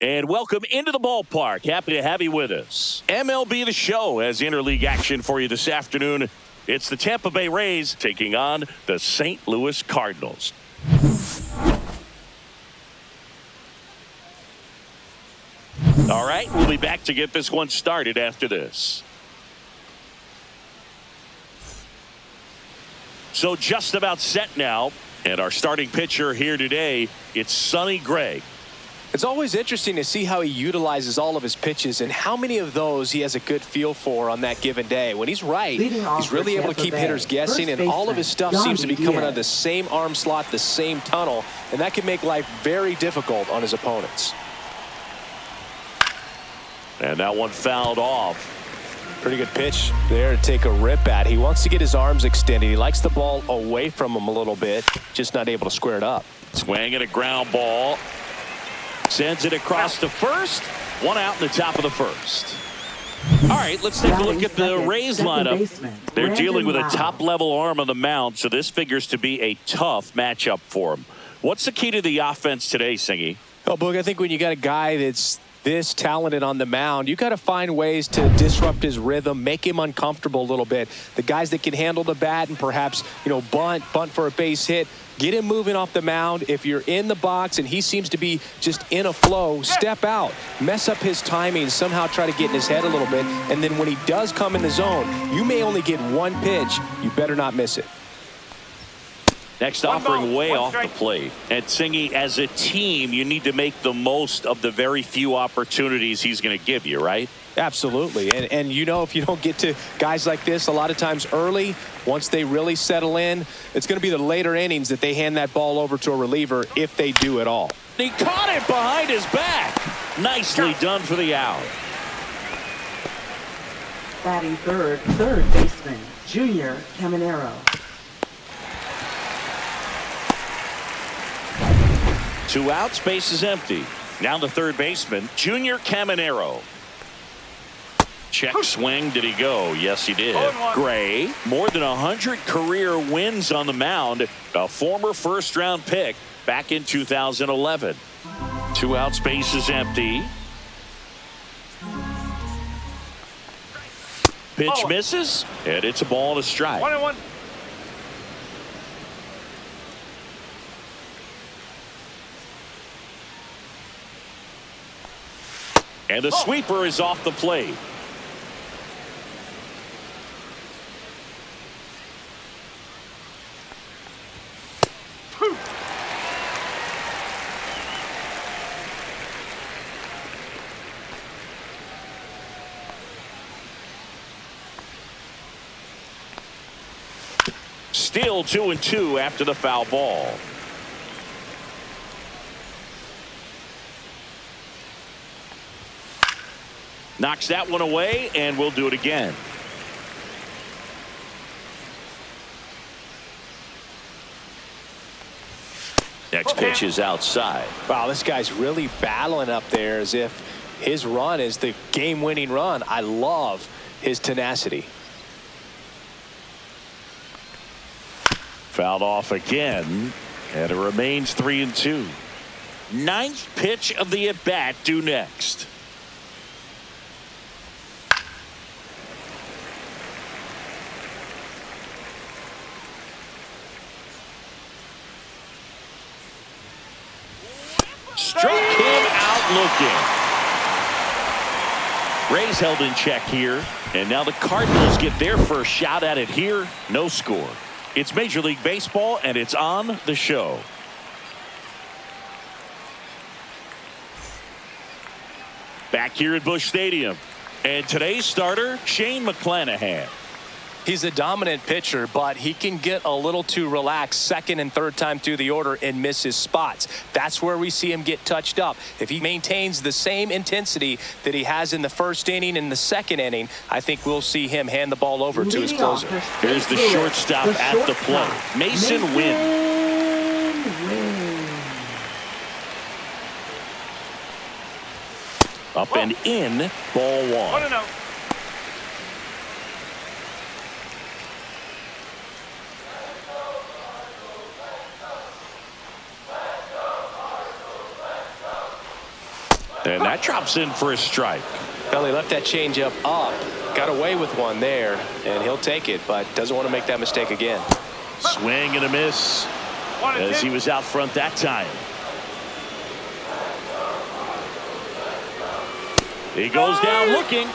And welcome into the ballpark. Happy to have you with us. MLB The Show has interleague action for you this afternoon. It's the Tampa Bay Rays taking on the St. Louis Cardinals. All right, we'll be back to get this one started after this. So just about set now. And our starting pitcher here today, it's Sonny Gray. It's always interesting to see how he utilizes all of his pitches and how many of those he has a good feel for on that given day. When he's right, he's really able to keep hitters guessing, and all of his stuff seems to be coming out of the same arm slot, the same tunnel, and that can make life very difficult on his opponents. And that one fouled off. Pretty good pitch there to take a rip at. He wants to get his arms extended. He likes the ball away from him a little bit, just not able to square it up. Swing and a ground ball. Sends it across to first. One out in the top of the first. All right, let's take a look at the Rays lineup. They're dealing with a top-level arm on the mound, so this figures to be a tough matchup for them. What's the key to the offense today, Singy? Oh, Boog, I think when you got a guy that's this talented on the mound, you got to find ways to disrupt his rhythm, make him uncomfortable a little bit. The guys that can handle the bat and perhaps, bunt for a base hit, get him moving off the mound. If you're in the box and he seems to be just in a flow, step out, mess up his timing, somehow try to get in his head a little bit. And then when he does come in the zone, you may only get one pitch. You better not miss it. Next offering way off the plate. And Singy, as a team, you need to make the most of the very few opportunities he's going to give you, right? Absolutely. And if you don't get to guys like this a lot of times early, once they really settle in, it's going to be the later innings that they hand that ball over to a reliever, if they do at all. He caught it behind his back. Nicely done for the out. Batting third baseman, Junior Caminero. 2 outs, base is empty. Now the third baseman, Junior Caminero. Check swing. Did he go? Yes, he did. Gray, more than 100 career wins on the mound. A former first-round pick back in 2011. 2 outs, base is empty. Pitch misses, and it's a ball and a strike. 1-1. And the sweeper is off the plate. Still 2-2 after the foul ball. Knocks that one away, and we'll do it again. Next pitch is outside. Wow, this guy's really battling up there as if his run is the game-winning run. I love his tenacity. Fouled off again, and it remains 3-2. 9th pitch of the at-bat due next. Struck him out looking. Rays held in check here, and now the Cardinals get their first shot at it here. No score. It's Major League Baseball, and it's on the show. Back here at Busch Stadium, and today's starter, Shane McClanahan. He's a dominant pitcher, but he can get a little too relaxed second and third time through the order and miss his spots. That's where we see him get touched up. If he maintains the same intensity that he has in the first inning and the second inning, I think we'll see him hand the ball over to his closer. Here's the shortstop at the plate, Mason Wynn. Up and in, ball one. 1-0. And that drops in for a strike. Well, he left that changeup up, got away with one there, and he'll take it, but doesn't want to make that mistake again. Swing and a miss as he was out front that time. He goes down looking.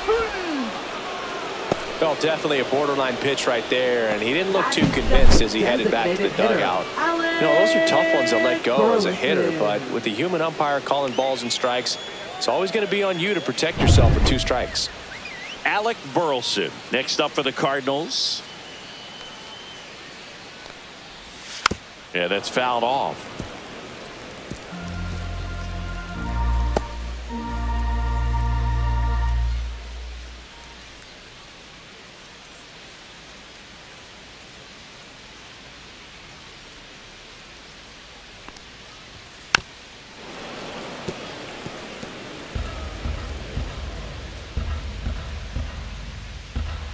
Well, definitely a borderline pitch right there, and he didn't look too convinced as he headed back to the dugout. You know, those are tough ones to let go as a hitter, but with the human umpire calling balls and strikes, it's always going to be on you to protect yourself with 2 strikes. Alec Burleson next up for the Cardinals. Yeah, that's fouled off.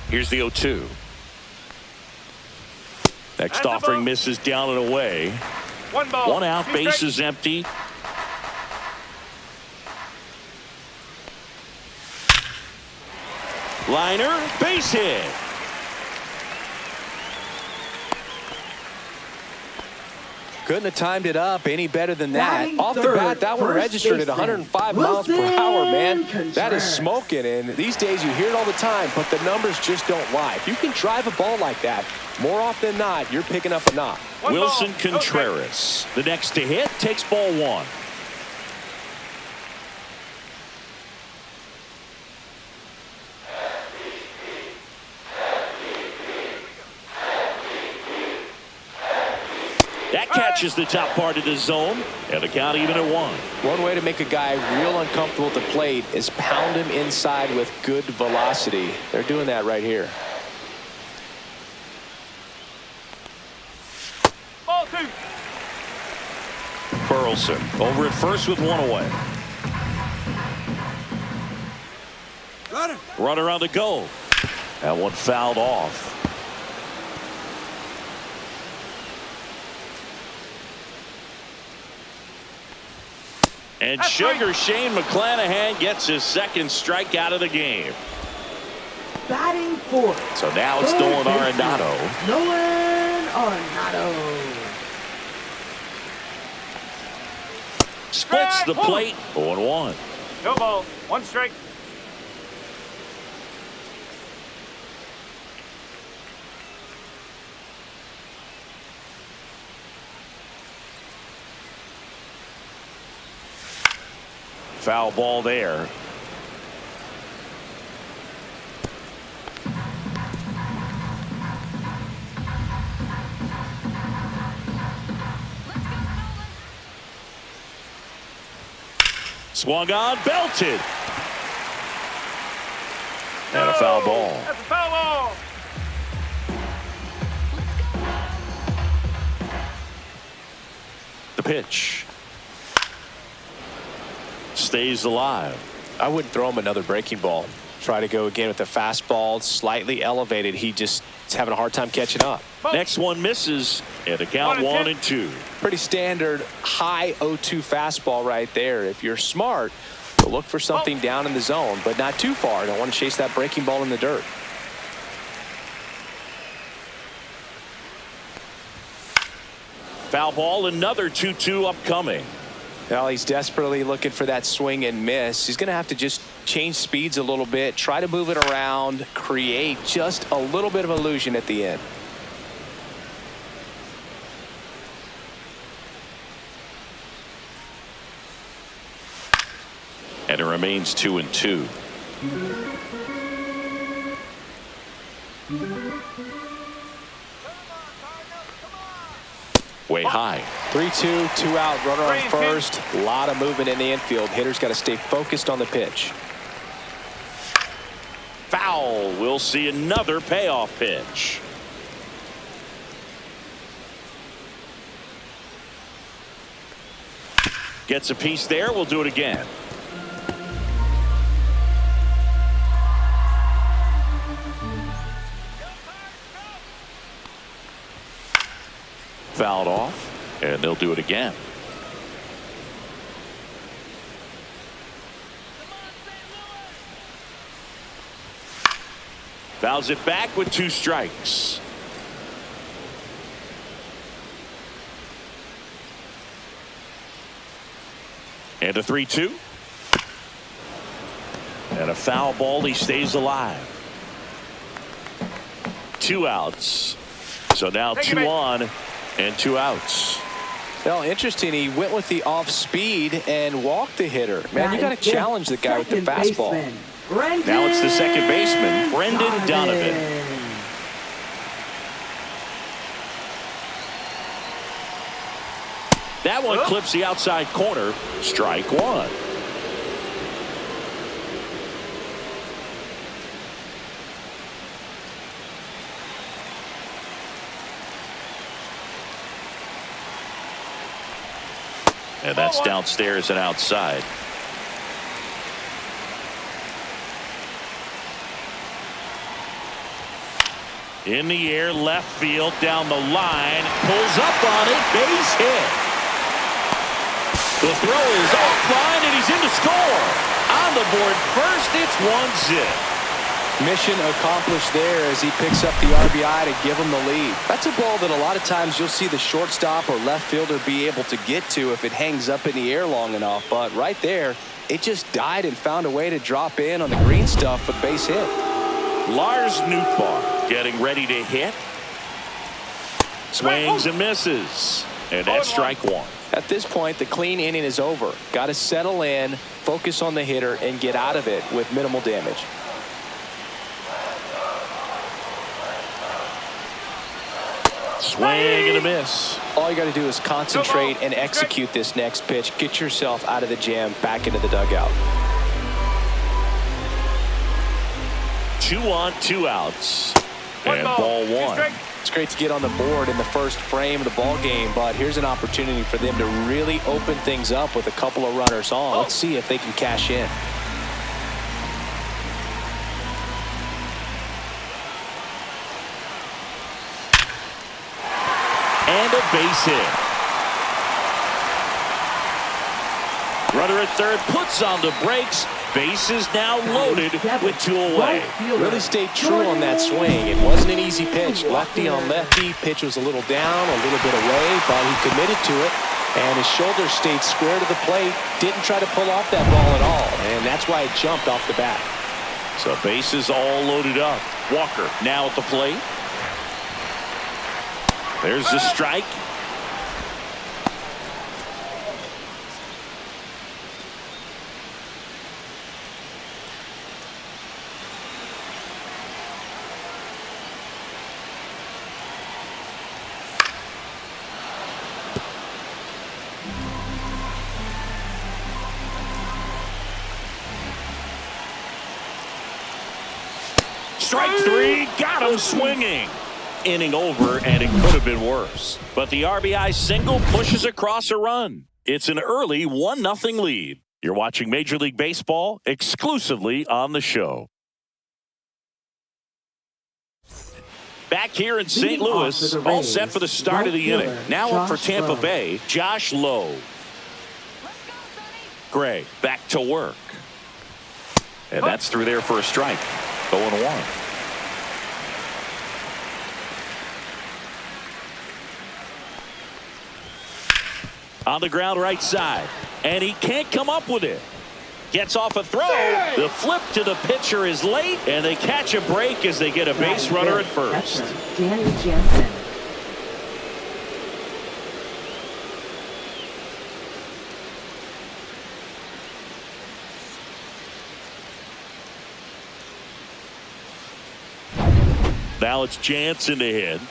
Here's the 0-2. Next offering misses down and away. 1 ball. 1 out, base is empty. Liner, base hit. Couldn't have timed it up any better than that. Batting Off the third, bat, that one first registered at baseman, 105 miles per hour, man. Wilson That is Contreras. smoking, and these days you hear it all the time, but the numbers just don't lie. If you can drive a ball like that, more often than not, you're picking up a knock. Wilson Contreras, the next to hit, takes ball 1. That catches the top part of the zone, and the count even at 1. One way to make a guy real uncomfortable at the plate is pound him inside with good velocity. They're doing that right here. Ball 2. Burleson over at first with 1 away. Runner on the go. That one fouled off. And Sugar Shane McClanahan gets his 2nd strikeout of the game. Batting 4th. So now it's Third Nolan baseman, Arenado. Nolan Arenado. Splits the plate. 0-1. No ball. 1 strike. Foul ball there. Swung on, belted. And a foul ball. That's a foul ball. The pitch. Stays alive. I wouldn't throw him another breaking ball. Try to go again with the fastball, slightly elevated. He just is having a hard time catching up. Next one misses, and the count 1-2. Pretty standard high 0-2 fastball right there. If you're smart, you'll look for something down in the zone, but not too far. Don't want to chase that breaking ball in the dirt. Foul ball, another 2-2 upcoming. Well, he's desperately looking for that swing and miss. He's going to have to just change speeds a little bit, try to move it around, create just a little bit of illusion at the end. And it remains 2-2. Way high. 3-2, 2 out, runner on first. A lot of movement in the infield. Hitter's got to stay focused on the pitch. Foul. We'll see another payoff pitch. Gets a piece there. We'll do it again. Fouled off, and they'll do it again. Fouls it back with 2 strikes. And a 3-2. And a foul ball. He stays alive. 2 outs. So now 2 on and 2 outs. Well, interesting. He went with the off speed and walked the hitter. Man, you got to challenge the guy with the fastball. Now it's the second baseman, Brendan Donovan. That one clips the outside corner. Strike 1. And that's downstairs and outside. In the air, left field, down the line, pulls up on it, base hit. The throw is offline, and he's in to score. On the board first, it's 1-zip. Mission accomplished there as he picks up the RBI to give him the lead. That's a ball that a lot of times you'll see the shortstop or left fielder be able to get to if it hangs up in the air long enough. But right there, it just died and found a way to drop in on the green stuff for base hit. Lars Nootbaar getting ready to hit. Swings and misses. And that's strike 1. At this point, the clean inning is over. Got to settle in, focus on the hitter, and get out of it with minimal damage. Swing and a miss. All you got to do is concentrate and execute this next pitch. Get yourself out of the jam, back into the dugout. 2 on, 2 outs. And ball 1. It's great to get on the board in the first frame of the ball game, but here's an opportunity for them to really open things up with a couple of runners on. Let's see if they can cash in. And a base hit. Runner at third puts on the brakes. Base is now loaded with 2 away. Really stayed true on that swing. It wasn't an easy pitch. Lefty on lefty. Pitch was a little down, a little bit away, but he committed to it. And his shoulders stayed square to the plate. Didn't try to pull off that ball at all. And that's why it jumped off the bat. So bases all loaded up. Walker now at the plate. There's the strike. Strike 3, got him swinging. Inning over, and it could have been worse. But the RBI single pushes across a run. It's an early 1-0 lead. You're watching Major League Baseball exclusively on the show. Back here in St. Louis, all set for the start of the inning. Now up for Tampa Bay, Josh Lowe. Gray back to work. And that's through there for a strike. 0-1. On the ground right side. And he can't come up with it. Gets off a throw. The flip to the pitcher is late. And they catch a break as they get a base runner at first. Danny Jansen. Now it's Jansen to hit.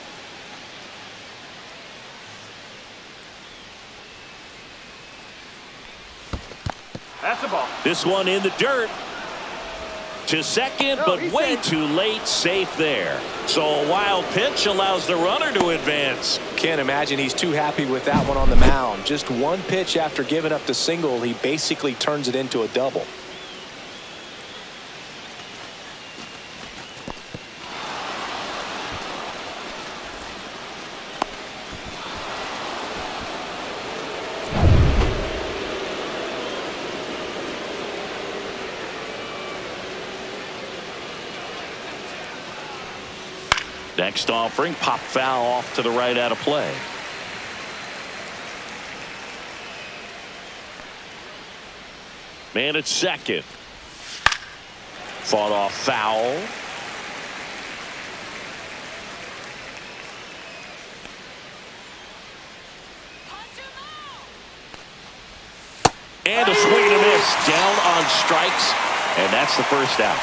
That's a ball. This one in the dirt. To second, but way too late. Safe there. So a wild pitch allows the runner to advance. Can't imagine he's too happy with that one on the mound. Just one pitch after giving up the single, he basically turns it into a double. Next offering, pop foul off to the right out of play. Man at second. Fought off foul. And a swing and a miss. Down on strikes. And that's the first out.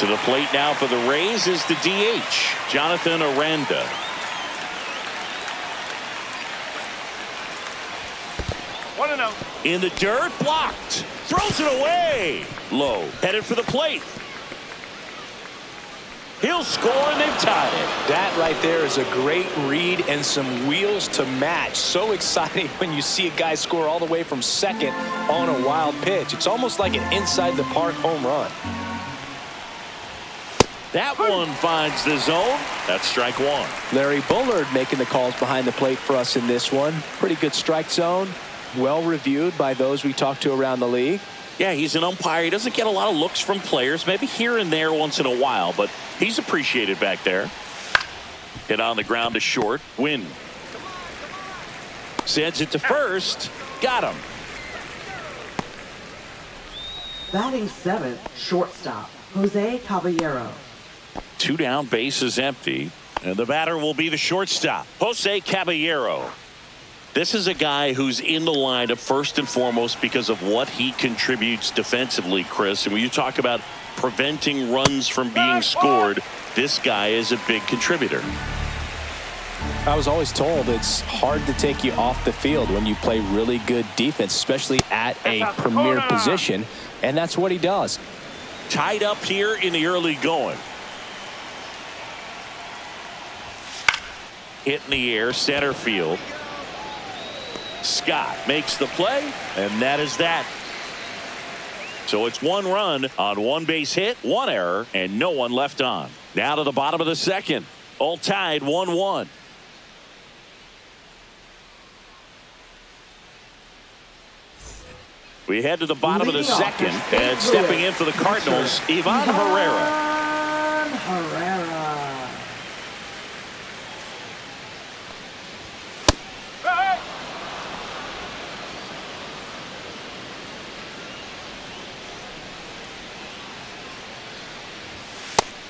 To the plate now for the Rays is the DH, Jonathan Aranda. In the dirt, blocked. Throws it away. Low, headed for the plate. He'll score, and they've tied it. That right there is a great read and some wheels to match. So exciting when you see a guy score all the way from second on a wild pitch. It's almost like an inside the park home run. That one finds the zone. That's strike one. Larry Bullard making the calls behind the plate for us in this one. Pretty good strike zone. Well reviewed by those we talked to around the league. Yeah, he's an umpire. He doesn't get a lot of looks from players, maybe here and there once in a while, but he's appreciated back there. Hit on the ground to short. Win. Sends it to first. Got him. Batting seventh, shortstop, Jose Caballero. 2 down, base is empty. And the batter will be the shortstop, Jose Caballero. This is a guy who's in the lineup first and foremost because of what he contributes defensively, Chris. And when you talk about preventing runs from being scored, this guy is a big contributor. I was always told it's hard to take you off the field when you play really good defense, especially at a premier position. And that's what he does. Tied up here in the early going. Hit in the air, center field. Scott makes the play, and that is that. So it's 1 run on 1 base hit, 1 error, and no one left on. Now to the bottom of the second. All tied 1-1. We head to the bottom of the second, and stepping in for the Cardinals, Ivan Herrera.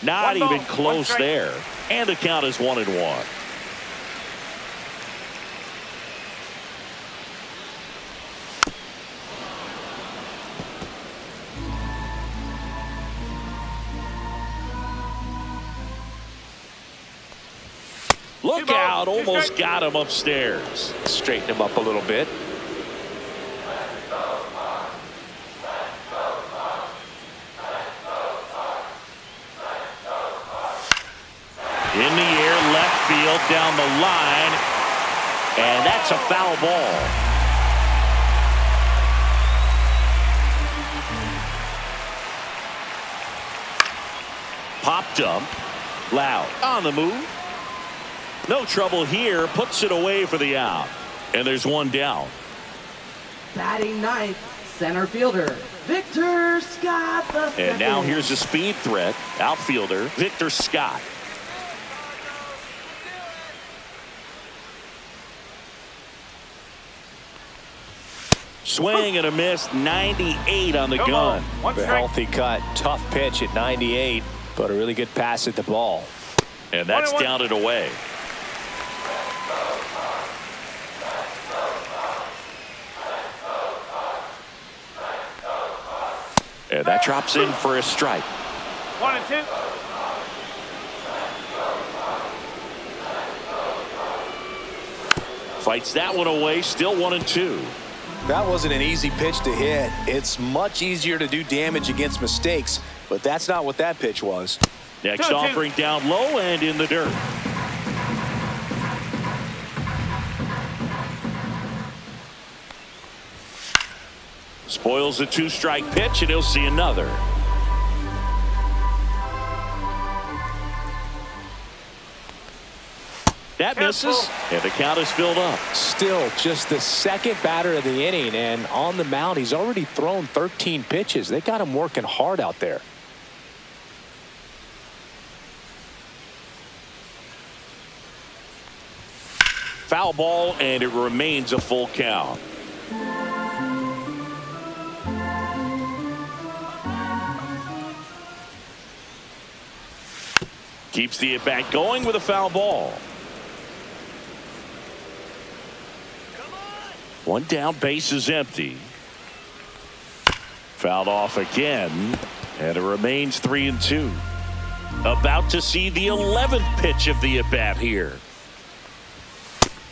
Not even close there. And the count is 1-1. Look out, almost got him upstairs. Straighten him up a little bit. In the air, left field, down the line, and that's a foul ball. Popped up, Loud on the move. No trouble here, puts it away for the out, and there's 1 down. Batting ninth, center fielder, Victor Scott the second. And now here's a speed threat, outfielder Victor Scott. Swing and a miss, 98 on the gun. A healthy cut, tough pitch at 98, but a really good pass at the ball. And that's down and away. And that drops in for a strike. 1-2. Fights that one away, still 1-2. That wasn't an easy pitch to hit. It's much easier to do damage against mistakes, but that's not what that pitch was. Next offering down low and in the dirt. Spoils a 2-strike pitch, and he'll see another. That misses, and the count is filled up. Still just the second batter of the inning, and on the mound, he's already thrown 13 pitches. They got him working hard out there. Foul ball, and it remains a full count. Keeps the at-bat going with a foul ball. One down, base is empty. Fouled off again, and it remains 3-2. About to see the 11th pitch of the at-bat here.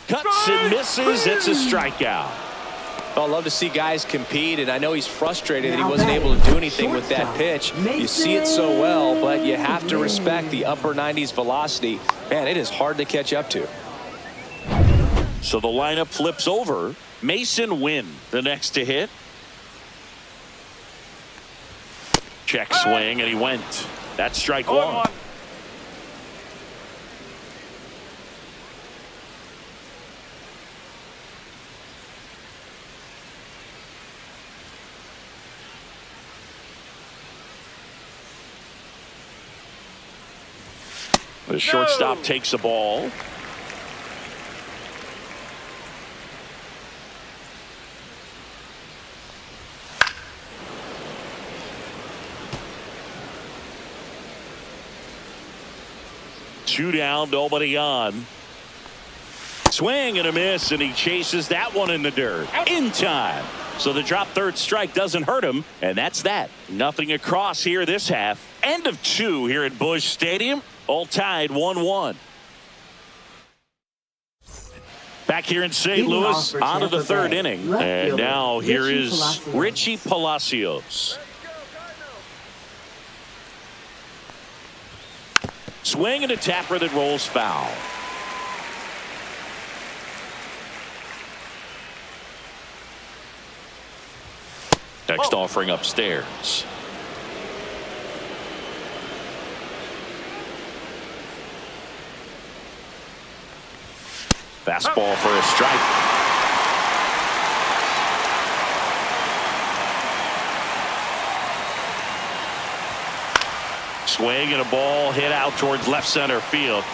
Cuts and misses. It's a strikeout. Well, I love to see guys compete, and I know he's frustrated that he wasn't able to do anything with that pitch. You see it so well, but you have to respect the upper 90s velocity. Man, it is hard to catch up to. So the lineup flips over. Mason Wynn, the next to hit. Check swing, and he went. That's strike one. The shortstop takes a ball. Two down, nobody on. Swing and a miss, and he chases that one in the dirt. In time. So the drop third strike doesn't hurt him, and that's that. Nothing across here this half. End of 2 here at Busch Stadium. All tied 1-1. Back here in St. Louis, on to the third inning. And now here is Richie Palacios. Swing and a tapper that rolls foul. Next offering upstairs. Fastball for a strike. Swing and a ball hit out towards left center field.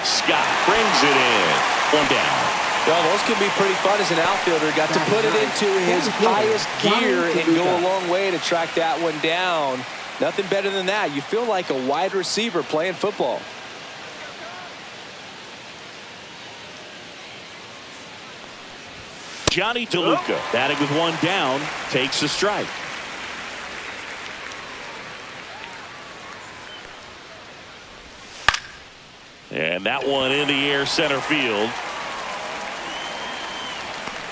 Scott brings it in. One down. Well, those can be pretty fun as an outfielder. Got to put it into his highest gear and go a long way to track that one down. Nothing better than that. You feel like a wide receiver playing football. Johnny DeLuca batting with one down, takes a strike. And that one in the air center field.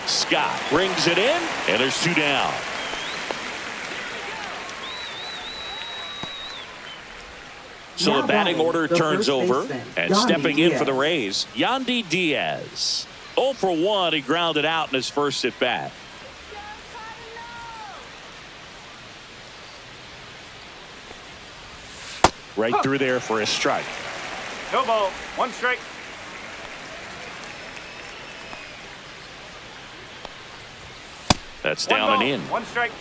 Scott brings it in, and there's two down. So the batting order turns over, and stepping in for the Rays, Yandy Diaz. 0 for 1, he grounded out in his first at bat. Right through there for a strike. No ball, 1 strike. That's down and in. 1 strike.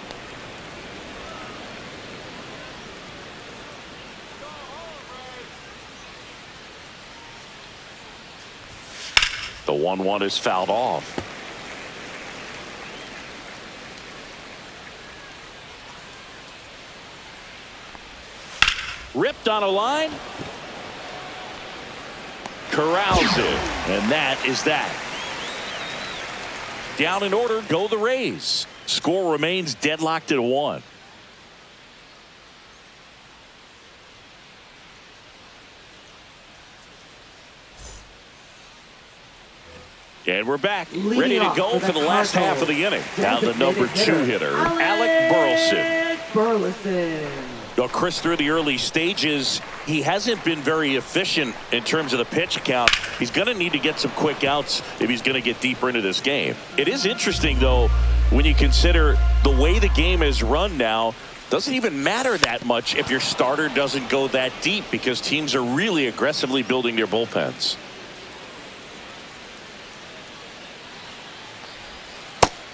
The 1-1 is fouled off. Ripped on a line. Corrals it. And that is that. Down in order go the Rays. Score remains deadlocked at 1. And we're back, ready to go for the last half of the inning. Now the number 2 hitter, Alec Burleson. Well, Chris, through the early stages, he hasn't been very efficient in terms of the pitch count. He's going to need to get some quick outs if he's going to get deeper into this game. It is interesting, though, when you consider the way the game is run now. Doesn't even matter that much if your starter doesn't go that deep, because teams are really aggressively building their bullpens.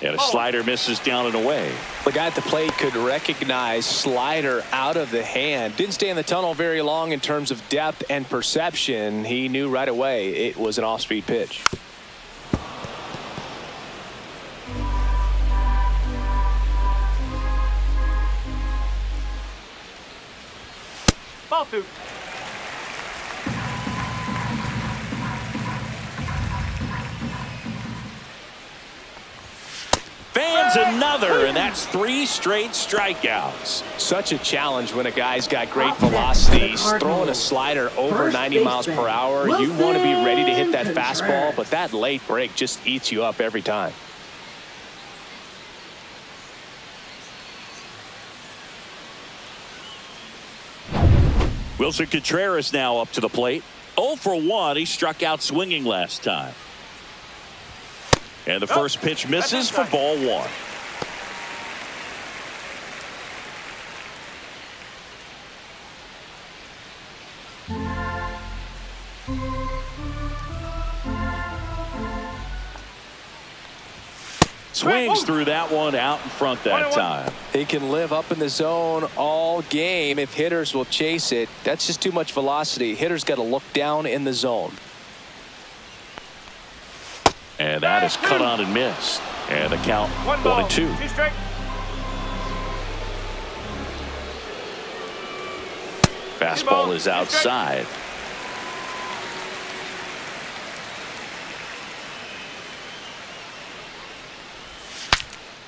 And a slider misses down and away. The guy at the plate could recognize slider out of the hand. Didn't stay in the tunnel very long in terms of depth and perception. He knew right away it was an off-speed pitch. Ball 2. Fans another, and that's 3 straight strikeouts. Such a challenge when a guy's got great velocity. He's throwing a slider over 90 miles per hour. You want to be ready to hit that fastball, but that late break just eats you up every time. Wilson Contreras now up to the plate. 0 for 1. He struck out swinging last time. And the first pitch misses for ball 1. Swings through that one out in front that time. He can live up in the zone all game if hitters will chase it. That's just too much velocity. Hitters got to look down in the zone. And that is cut on and missed. And the count 1-2. 2 strike. Fastball is outside.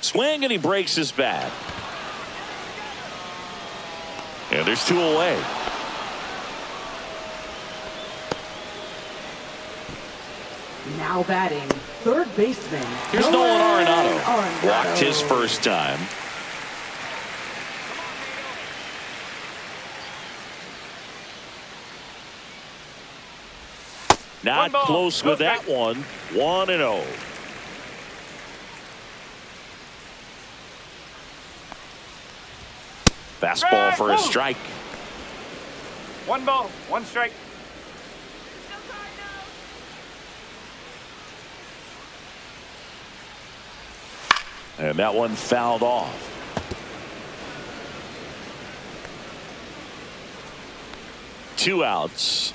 Swing, and he breaks his bat. And there's 2 away. Now batting, third baseman. Here's Nolan Arenado. Walked his first time. Not close with that one. 1-0. Fastball for a strike. 1 ball, 1 strike. And that one fouled off. Two outs.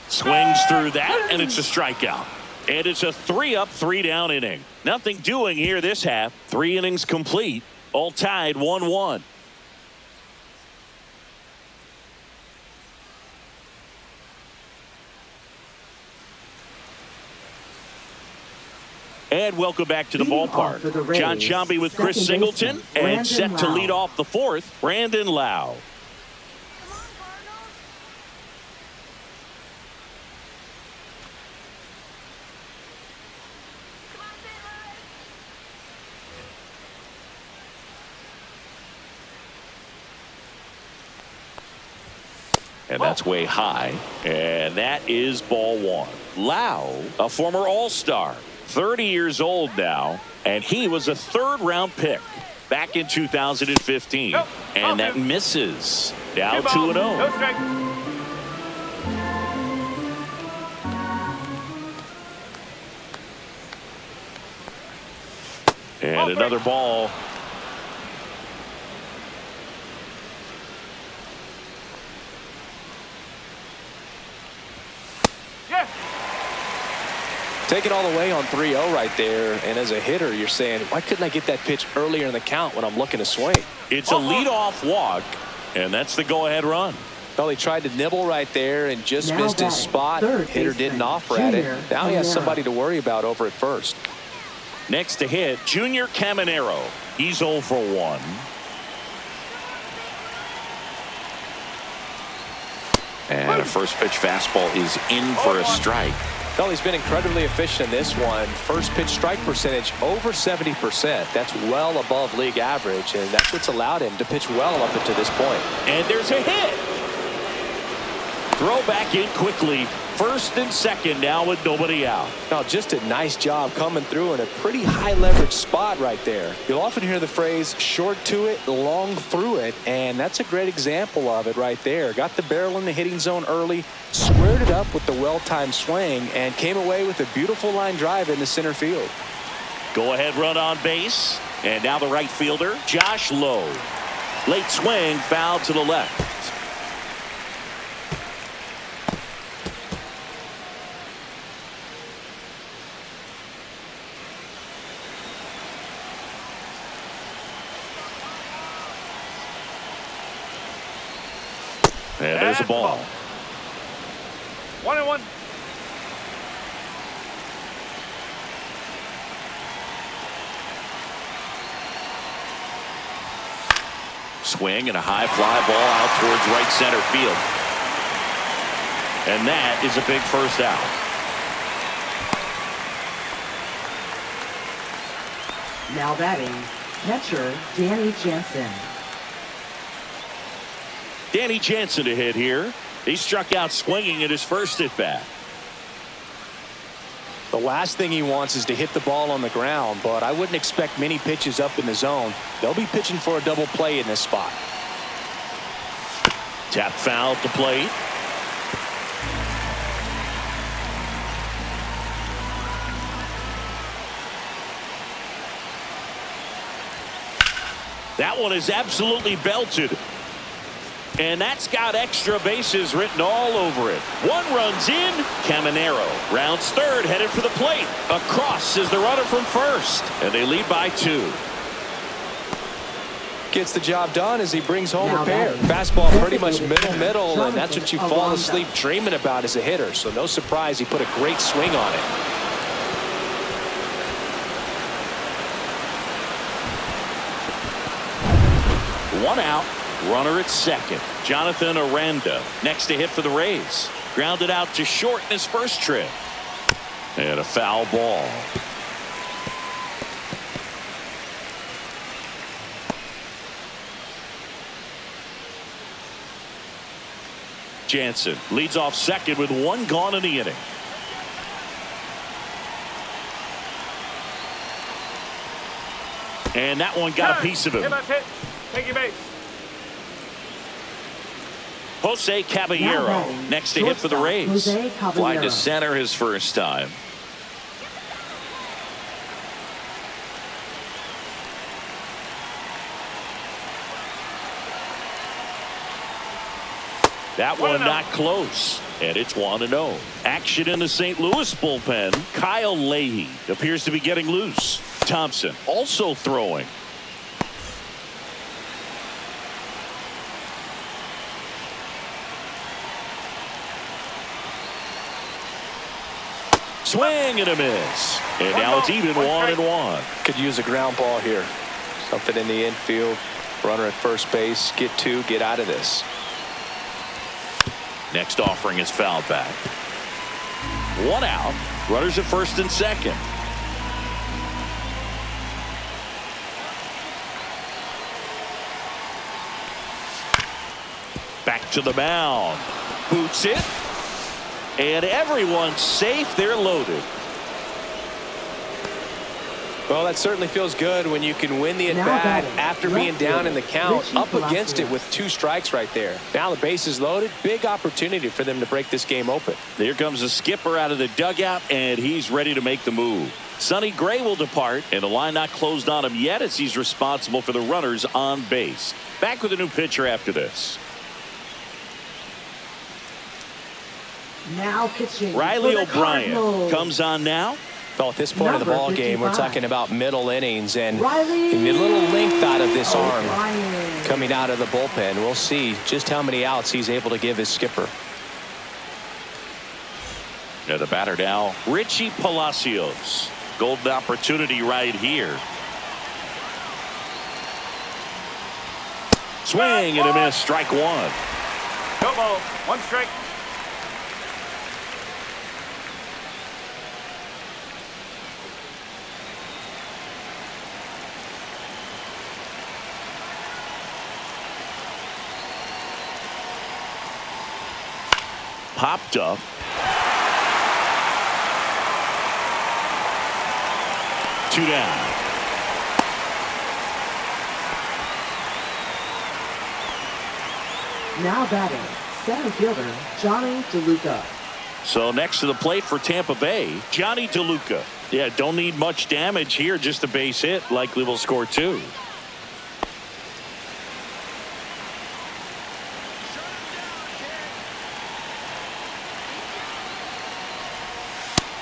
Swings through that, and it's a strikeout. And it's a 3-up, 3-down inning. Nothing doing here this half. 3 innings complete. All tied 1-1. And welcome back to the ballpark. John Sciambi with Chris Singleton, and set to lead off the 4th, Brandon Lau. And that's way high. And that is ball 1. Lau, a former All-Star, 30 years old now, and he was a 3rd-round pick back in 2015. And that misses. Now 2-0. No strike. And another ball. Take it all the way on 3-0 right there. And as a hitter, you're saying, why couldn't I get that pitch earlier in the count when I'm looking to swing? It's a leadoff walk, and that's the go-ahead run. Well, he tried to nibble right there and just missed his spot. Hitter didn't offer at it. Now he has somebody to worry about over at first. Next to hit, Junior Caminero. He's 0 for 1. And a first pitch fastball is in for a strike. Well, he's been incredibly efficient in this one. First pitch strike percentage over 70%. That's well above league average, and that's what's allowed him to pitch well up until this point. And there's a hit. Throw back in quickly. First and second now with nobody out. Now, just a nice job coming through in a pretty high leverage spot right there. You'll often hear the phrase short to it, long through it, and that's a great example of it right there. Got the barrel in the hitting zone early, squared it up with the well-timed swing, and came away with a beautiful line drive into center field. Go ahead run on base, and now the right fielder, Josh Lowe. Late swing, foul to the left. And there's a ball. 1-1. Swing and a high fly ball out towards right center field. And that is a big first out. Now batting, catcher Danny Jansen. Danny Jansen to hit here. He struck out swinging at his first at bat. The last thing he wants is to hit the ball on the ground, but I wouldn't expect many pitches up in the zone. They'll be pitching for a double play in this spot. Tap foul at the plate. That one is absolutely belted. And that's got extra bases written all over it. One runs in. Caminero rounds third, headed for the plate. Across is the runner from first. And they lead by 2. Gets the job done as he brings home Now a pair. batting, Fastball pretty much middle, Jonathan and that's what you fall asleep dreaming about as a hitter. So no surprise he put a great swing on it. One out. Runner at second. Jonathan Aranda next to hit for the Rays. Grounded out to short in his first trip. And a foul ball. Jansen leads off second with 1 gone in the inning. And that one got a piece of him. Take your base. Jose Caballero next to hit for the Rays. Flying to center his first time. That one not close. And it's 1-0. Action in the St. Louis bullpen. Kyle Leahy appears to be getting loose. Thompson also throwing. Swing and a miss. And now it's even 1-1. Could use a ground ball here. Something in the infield. Runner at first base. Get 2. Get out of this. Next offering is fouled back. 1 out. Runners at first and second. Back to the mound. Boots it. And everyone's safe. They're loaded. Well, that certainly feels good when you can win the at-bat after being down in the count, up against it with 2 strikes right there. Now the base is loaded. Big opportunity for them to break this game open. Here comes the skipper out of the dugout, and he's ready to make the move. Sonny Gray will depart, and the line not closed on him yet as he's responsible for the runners on base. Back with a new pitcher after this. Now pitching. Riley O'Brien comes on now. Well, at this point of the ball game, we're 55. talking about middle innings, and Riley the little length out of this arm O'Brien. coming out of the bullpen. We'll see just how many outs he's able to give his skipper. Now the batter now, Richie Palacios. Golden opportunity right here. Swing and a miss. Strike 1. No ball. 1 strike. Popped up. Two down. Now batting, center fielder Johnny DeLuca. So next to the plate for Tampa Bay, Johnny DeLuca. Yeah, don't need much damage here, just a base hit. Likely will score 2.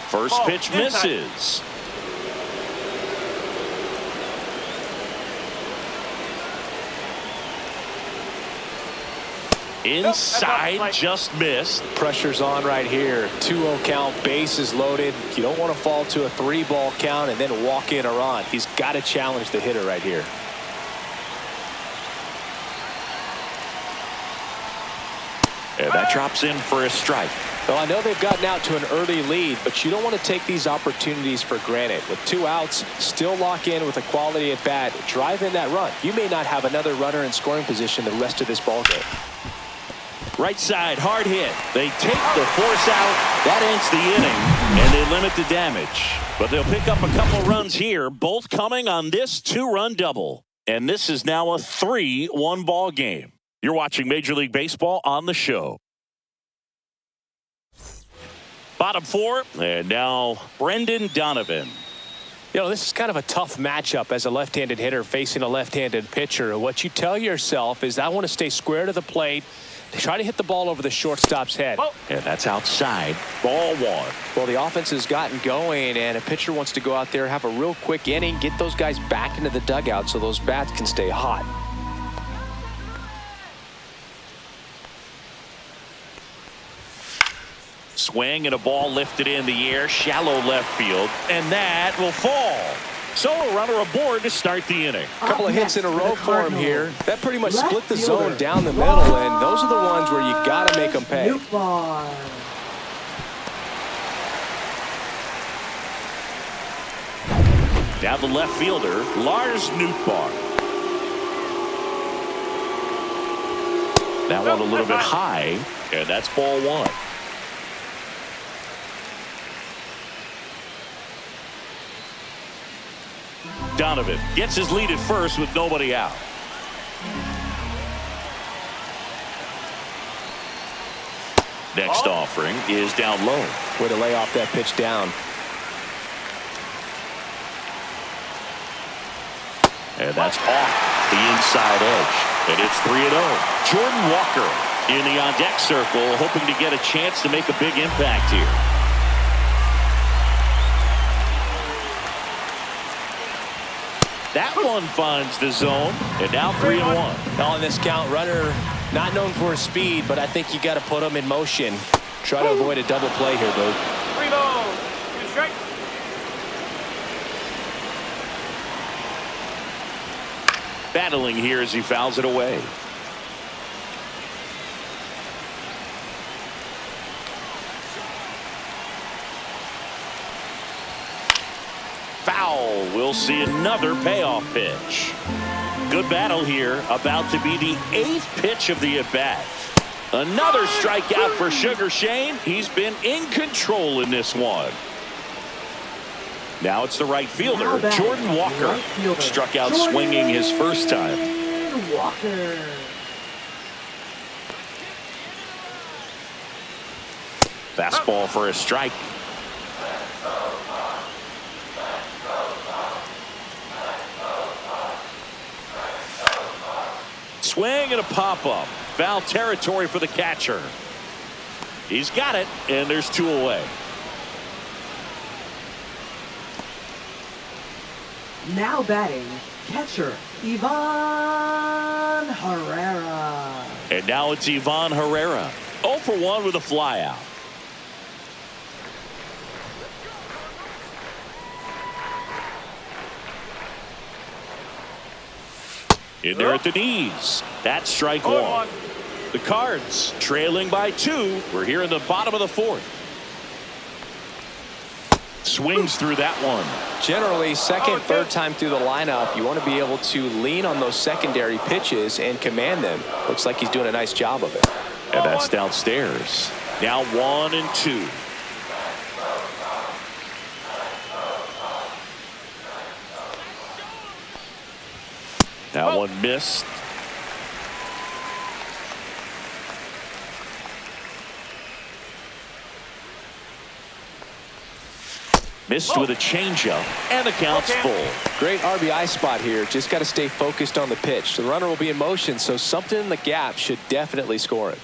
First pitch misses. Inside, just missed. Pressure's on right here. 2-0 count, bases loaded. You don't want to fall to a 3-ball count and then walk in a run. He's got to challenge the hitter right here. And that drops in for a strike. Well, I know they've gotten out to an early lead, but you don't want to take these opportunities for granted. With 2 outs, still lock in with a quality at bat, drive in that run. You may not have another runner in scoring position the rest of this ball game. Right side, hard hit. They take the force out. That ends the inning, and they limit the damage. But they'll pick up a couple runs here, both coming on this 2-run double. And this is now a 3-1 ball game. You're watching Major League Baseball on the show. Bottom 4, and now Brendan Donovan. You know, this is kind of a tough matchup as a left-handed hitter facing a left-handed pitcher. What you tell yourself is, I want to stay square to the plate, try to hit the ball over the shortstop's head. And that's outside. Ball 1. Well, the offense has gotten going, and a pitcher wants to go out there, have a real quick inning, get those guys back into the dugout so those bats can stay hot. Swing and a ball lifted in the air, shallow left field, and that will fall. So a runner aboard to start the inning. A couple of hits in a row for him here. That pretty much split the zone down the middle, and those are the ones where you got to make them pay. Now the left fielder, Lars Nootbaar. That one a little bit high, and that's ball 1. Donovan gets his lead at first with nobody out. Next offering is down low. Way to lay off that pitch down. And that's off the inside edge. And it's 3-0. Jordan Walker in the on-deck circle, hoping to get a chance to make a big impact here. That one finds the zone, and now 3-1. On this count, runner not known for his speed, but I think you got to put him in motion. Try to avoid a double play here, Luke. 3-0. 2 strike. Battling here as he fouls it away. Foul. We'll see another payoff pitch. Good battle here. About to be the 8th pitch of the at-bat. Another strikeout for Sugar Shane. He's been in control in this one. Now it's the right fielder, Jordan Walker. Struck out swinging his first time. Walker. Fastball for a strike. Swing and a pop-up. Foul territory for the catcher. He's got it, and there's 2 away. Now batting, catcher, Ivan Herrera. And now it's Ivan Herrera. 0 for 1 with a flyout. In there at the knees. That's strike 1. The Cards trailing by 2. We're here in the bottom of the 4th. Swings through that one. Generally, second, third time through the lineup, you want to be able to lean on those secondary pitches and command them. Looks like he's doing a nice job of it. And that's downstairs. Now 1 and 2. That one missed. Missed with a changeup, and the count's full. Great RBI spot here. Just got to stay focused on the pitch. The runner will be in motion, so something in the gap should definitely score it.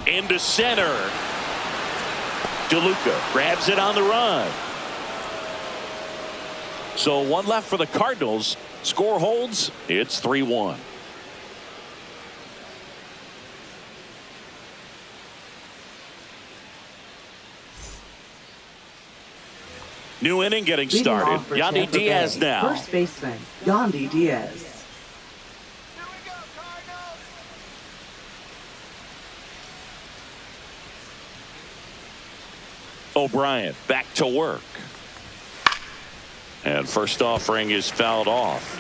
Into center. DeLuca grabs it on the run. So 1 left for the Cardinals. Score holds. It's 3-1. New inning getting started. Yandy Diaz now. First baseman, Yandy Diaz. O'Brien back to work. And first offering is fouled off.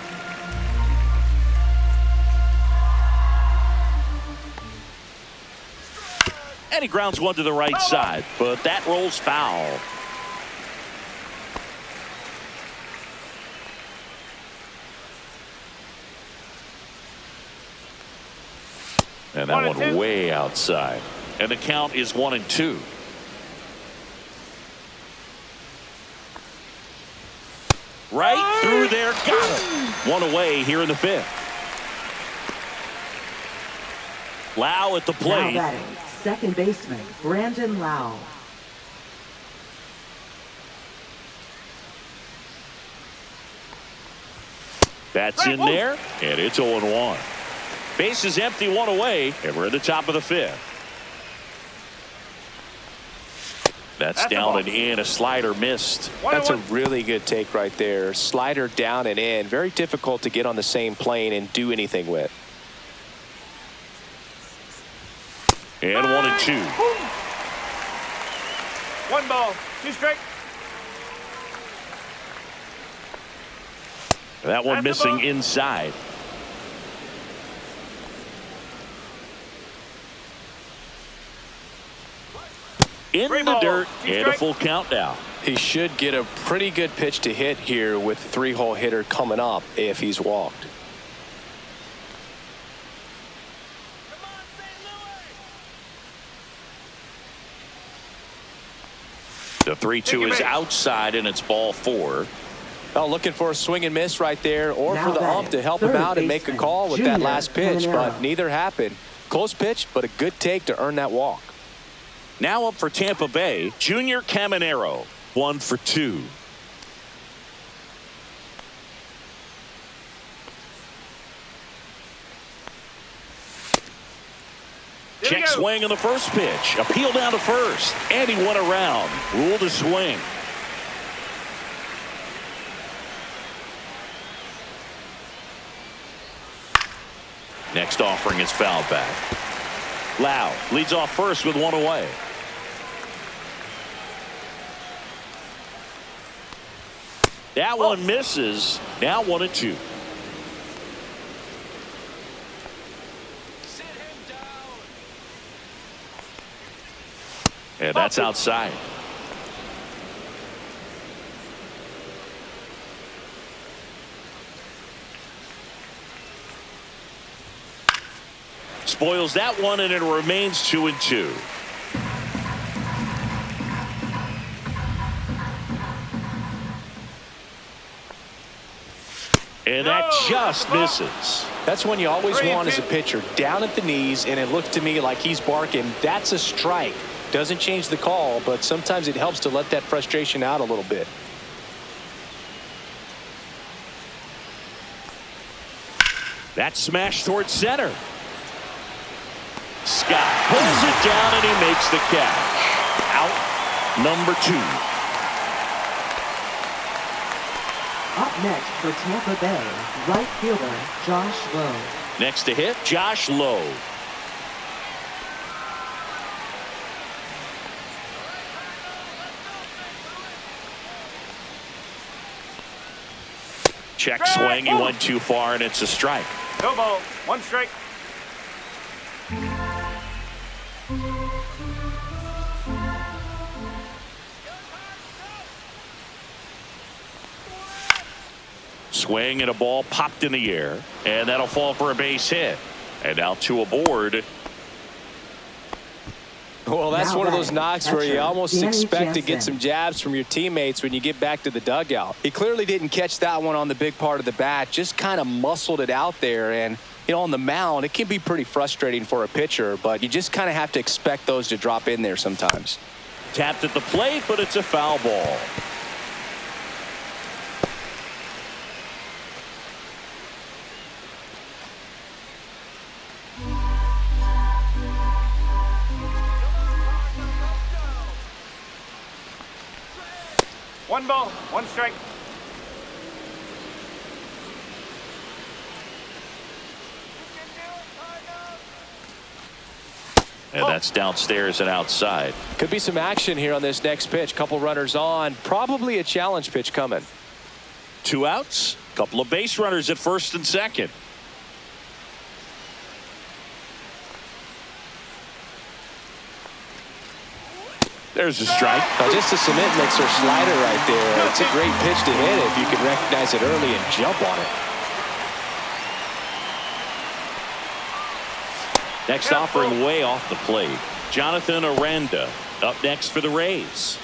And he grounds one to the right side, but that rolls foul. And that one way outside. And the count is 1-2. Right through there, got it. One away here in the 5th. Lau at the plate. Now batting, second baseman, Brandon Lau. That's in there, and it's 0-1. Base is empty, one away, and we're at the top of the 5th. That's down and in. A slider missed. That's a really good take right there. Slider down and in. Very difficult to get on the same plane and do anything with. And 1-2. 1 ball, 2 strike. That one missing inside. In the dirt, and a full count now. He should get a pretty good pitch to hit here with the 3-hole hitter coming up if he's walked. The 3-2 is outside, and it's ball 4. Oh, looking for a swing and miss right there, or Now for the ump to help him out and make a call with that last pitch, but neither happened. Close pitch, but a good take to earn that walk. Now up for Tampa Bay, Junior Caminero, 1 for 2. Check swing on the first pitch. Appeal down to first, and he went around. Ruled a swing. Next offering is fouled back. Lau leads off first with 1 away. That one misses. Now 1-2. And that's outside. Spoils that one, and it remains 2-2. And that just misses. That's one you always want as a pitcher, down at the knees, and it looks to me like he's barking, that's a strike. Doesn't change the call, but sometimes it helps to let that frustration out a little bit. That's smashed towards center. Scott pulls it down, and he makes the catch. Out number 2. Up next for Tampa Bay, right fielder Josh Lowe. Next to hit, Josh Lowe. Check swing, he went too far, and it's a strike. No ball, 1 strike. Swing and a ball popped in the air, and that'll fall for a base hit. And now 2 aboard. Well, that's one of those knocks where you almost expect to get Jensen. some jabs from your teammates when you get back to the dugout. He clearly didn't catch that one on the big part of the bat, just kind of muscled it out there. And, you know, on the mound, it can be pretty frustrating for a pitcher, but you just kind of have to expect those to drop in there sometimes. Tapped at the plate, but it's a foul ball. One ball, one strike. And that's downstairs and outside. Could be some action here on this next pitch. Couple runners on. Probably a challenge pitch coming. 2 outs. Couple of base runners at first and second. There's a strike. Now just a cement mixer slider right there. It's a great pitch to hit if you can recognize it early and jump on it. Next offering way off the plate. Jonathan Aranda up next for the Rays.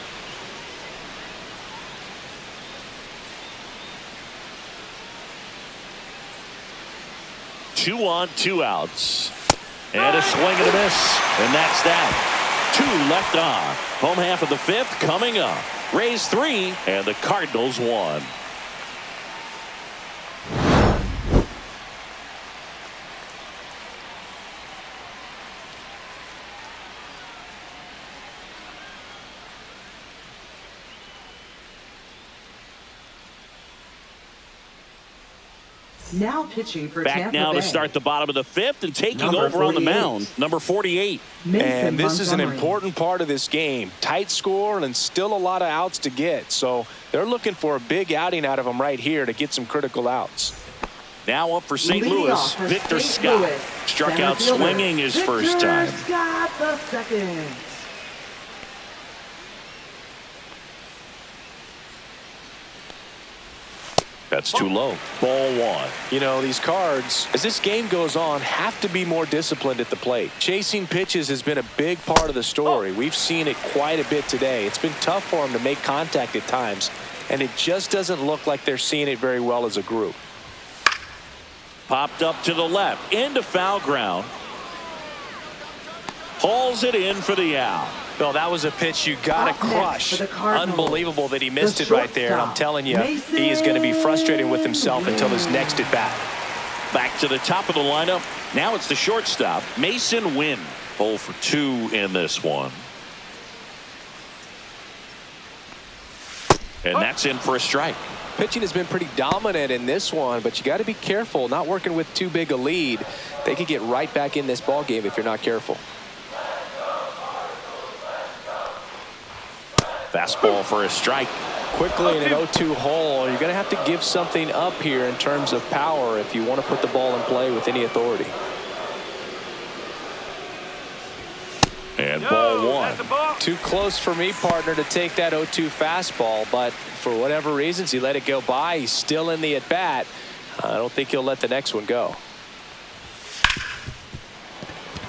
Two on, 2 outs. And a swing and a miss. And that's that. 2 left on. Home half of the 5th coming up. Rays 3 and the Cardinals 1. Now pitching for Back Tampa now Bay. to start the bottom of the 5th and taking Number over on the 48. mound. Number 48. Mason And this is an Montgomery. important part of this game. Tight score and still a lot of outs to get. So they're looking for a big outing out of them right here to get some critical outs. Now up for St. Leading Louis, off for Victor St. Scott. Louis, Struck center out fielder, swinging his first time. Victor Scott the second. That's too low. Ball 1. You know, these Cards, as this game goes on, have to be more disciplined at the plate. Chasing pitches has been a big part of the story. We've seen it quite a bit today. It's been tough for them to make contact at times, and it just doesn't look like they're seeing it very well as a group. Popped up to the left, into foul ground. Hauls it in for the out. Bill, that was a pitch you got to Up next crush. for the Cardinals, Unbelievable that he missed the it right there. And I'm shortstop, telling you, Mason he is going to be frustrated with himself until his next at bat. Back to the top of the lineup. Now it's the shortstop, Mason Wynn. 0 for 2 in this one. And that's in for a strike. Pitching has been pretty dominant in this one, but you got to be careful. Not working with too big a lead. They could get right back in this ball game if you're not careful. Fastball for a strike. Quickly in an 0-2 hole, you're going to have to give something up here in terms of power if you want to put the ball in play with any authority. And ball 1. That's a ball. Too close for me, partner, to take that 0-2 fastball, but for whatever reasons, he let it go by. He's still in the at-bat. I don't think he'll let the next one go.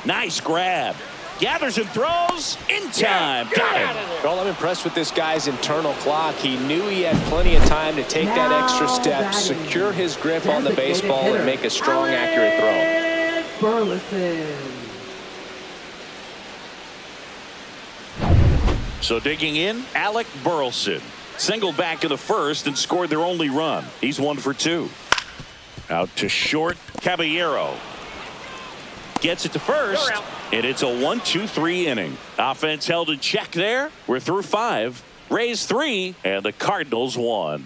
Nice grab. Gathers and throws in time. Got it. Well, I'm impressed with this guy's internal clock. He knew he had plenty of time to take that extra step, Now secure his grip on the designated baseball, hitter, and make a strong, accurate throw. Burleson. So digging in, Alec Burleson. Singled back in the first and scored their only run. He's 1 for 2. Out to short, Caballero. Gets it to first, and it's a 1-2-3 inning. Offense held in check there. We're through 5. Rays 3, and the Cardinals 1.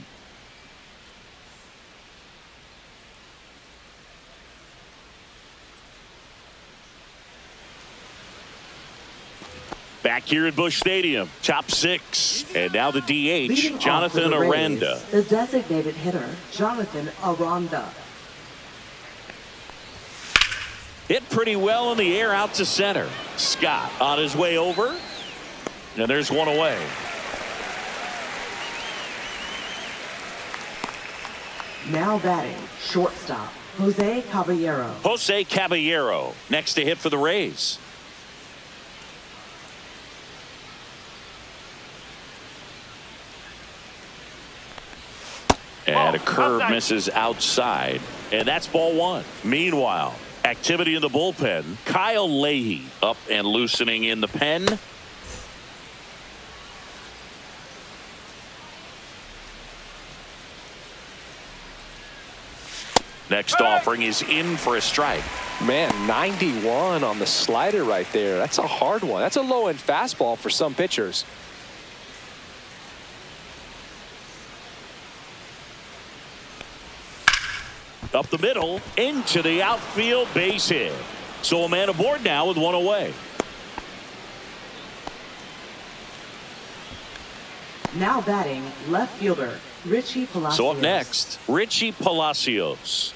Back here at Busch Stadium, top 6. And now the DH, Leading off Jonathan for the Rays, Aranda. The designated hitter, Jonathan Aranda. Hit pretty well in the air out to center. Scott on his way over. And there's one away. Now batting, shortstop, Jose Caballero. Jose Caballero next to hit for the Rays. And a curve misses outside. And that's ball 1. Meanwhile, activity in the bullpen. Kyle Leahy up and loosening in the pen. Next offering is in for a strike. Man, 91 on the slider right there. That's a hard one. That's a low-end fastball for some pitchers. Up the middle, into the outfield, base hit. So a man aboard now with one away. Now batting, left fielder, Richie Palacios. So up next, Richie Palacios.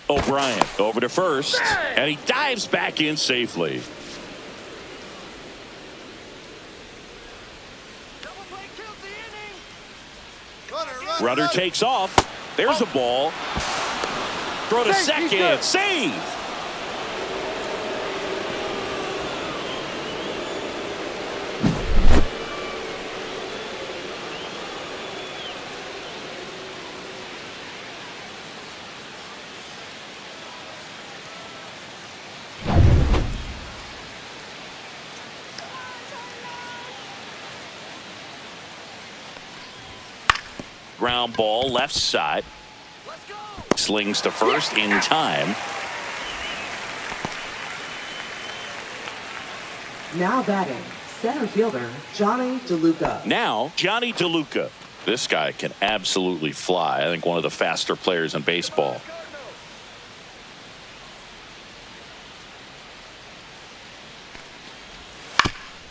O'Brien over to first, and he dives back in safely. Runner takes off. There's a ball. Throw to second. Save. Ground ball left side. Slings to first in time. Now batting, center fielder, Johnny DeLuca. Now, Johnny DeLuca. This guy can absolutely fly. I think one of the faster players in baseball.